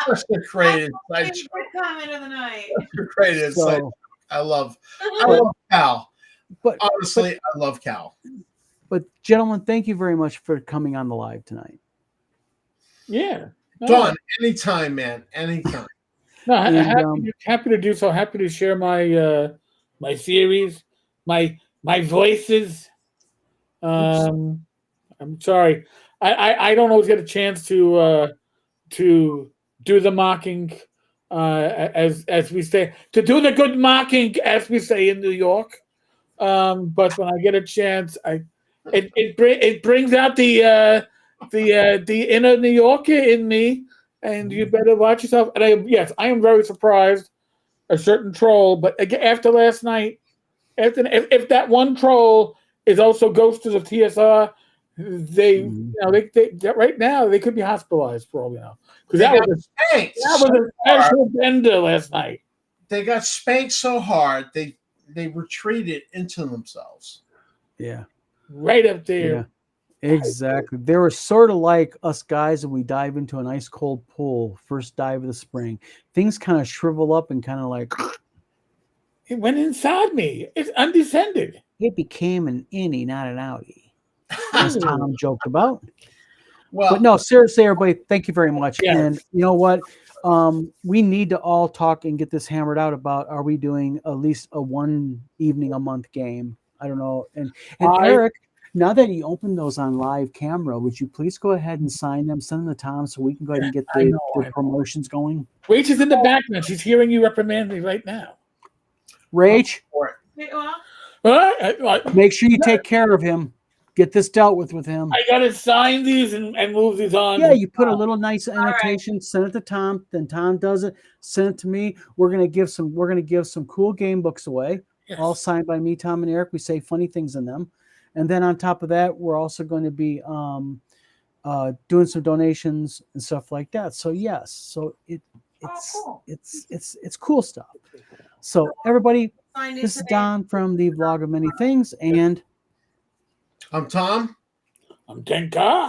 Such a great That's insight. my favorite comment of the night. Great insight. I love Cal. But honestly, I love Cal. But gentlemen, thank you very much for coming on the live tonight. Yeah. Don, anytime, man. Anytime. No, happy to do so. Happy to share my my theories, my voices. I'm sorry. I don't always get a chance to do the mocking as we say, to do the good mocking, as we say in New York. But when I get a chance, it brings out the inner New Yorker in me, and you better watch yourself. And I am very surprised. A certain troll, but after last night, if that one troll is also ghosted of TSR, they right now they could be hospitalized for all we know, because that was a special bender last night. They got spanked so hard they retreated into themselves. Yeah, right up there. Yeah. Exactly. They were sort of like us guys when we dive into an ice cold pool, first dive of the spring. Things kind of shrivel up and kind of like it went inside me. It's undescended. It became an innie, not an outie, as Tom joked about. Well, but no, seriously, everybody, thank you very much. Yes. And you know what? We need to all talk and get this hammered out about, are we doing at least a one evening a month game? I don't know. And Eric, now that you opened those on live camera, would you please go ahead and sign them, send them to Tom so we can go ahead and get the promotions going? Rach is in the background. She's hearing you reprimand me right now. Rach, Well, make sure you take care of him. Get this dealt with him. I gotta sign these and move these on. Yeah, you put a little nice annotation, send it to Tom, then Tom does it, send it to me. We're gonna give some cool game books away, all signed by me, Tom, and Eric. We say funny things in them. And then on top of that, we're also going to be doing some donations and stuff like that. So yes, so it's cool stuff. So everybody, this is Don from the Vlog of Many Things, and I'm Tom. I'm Tenka.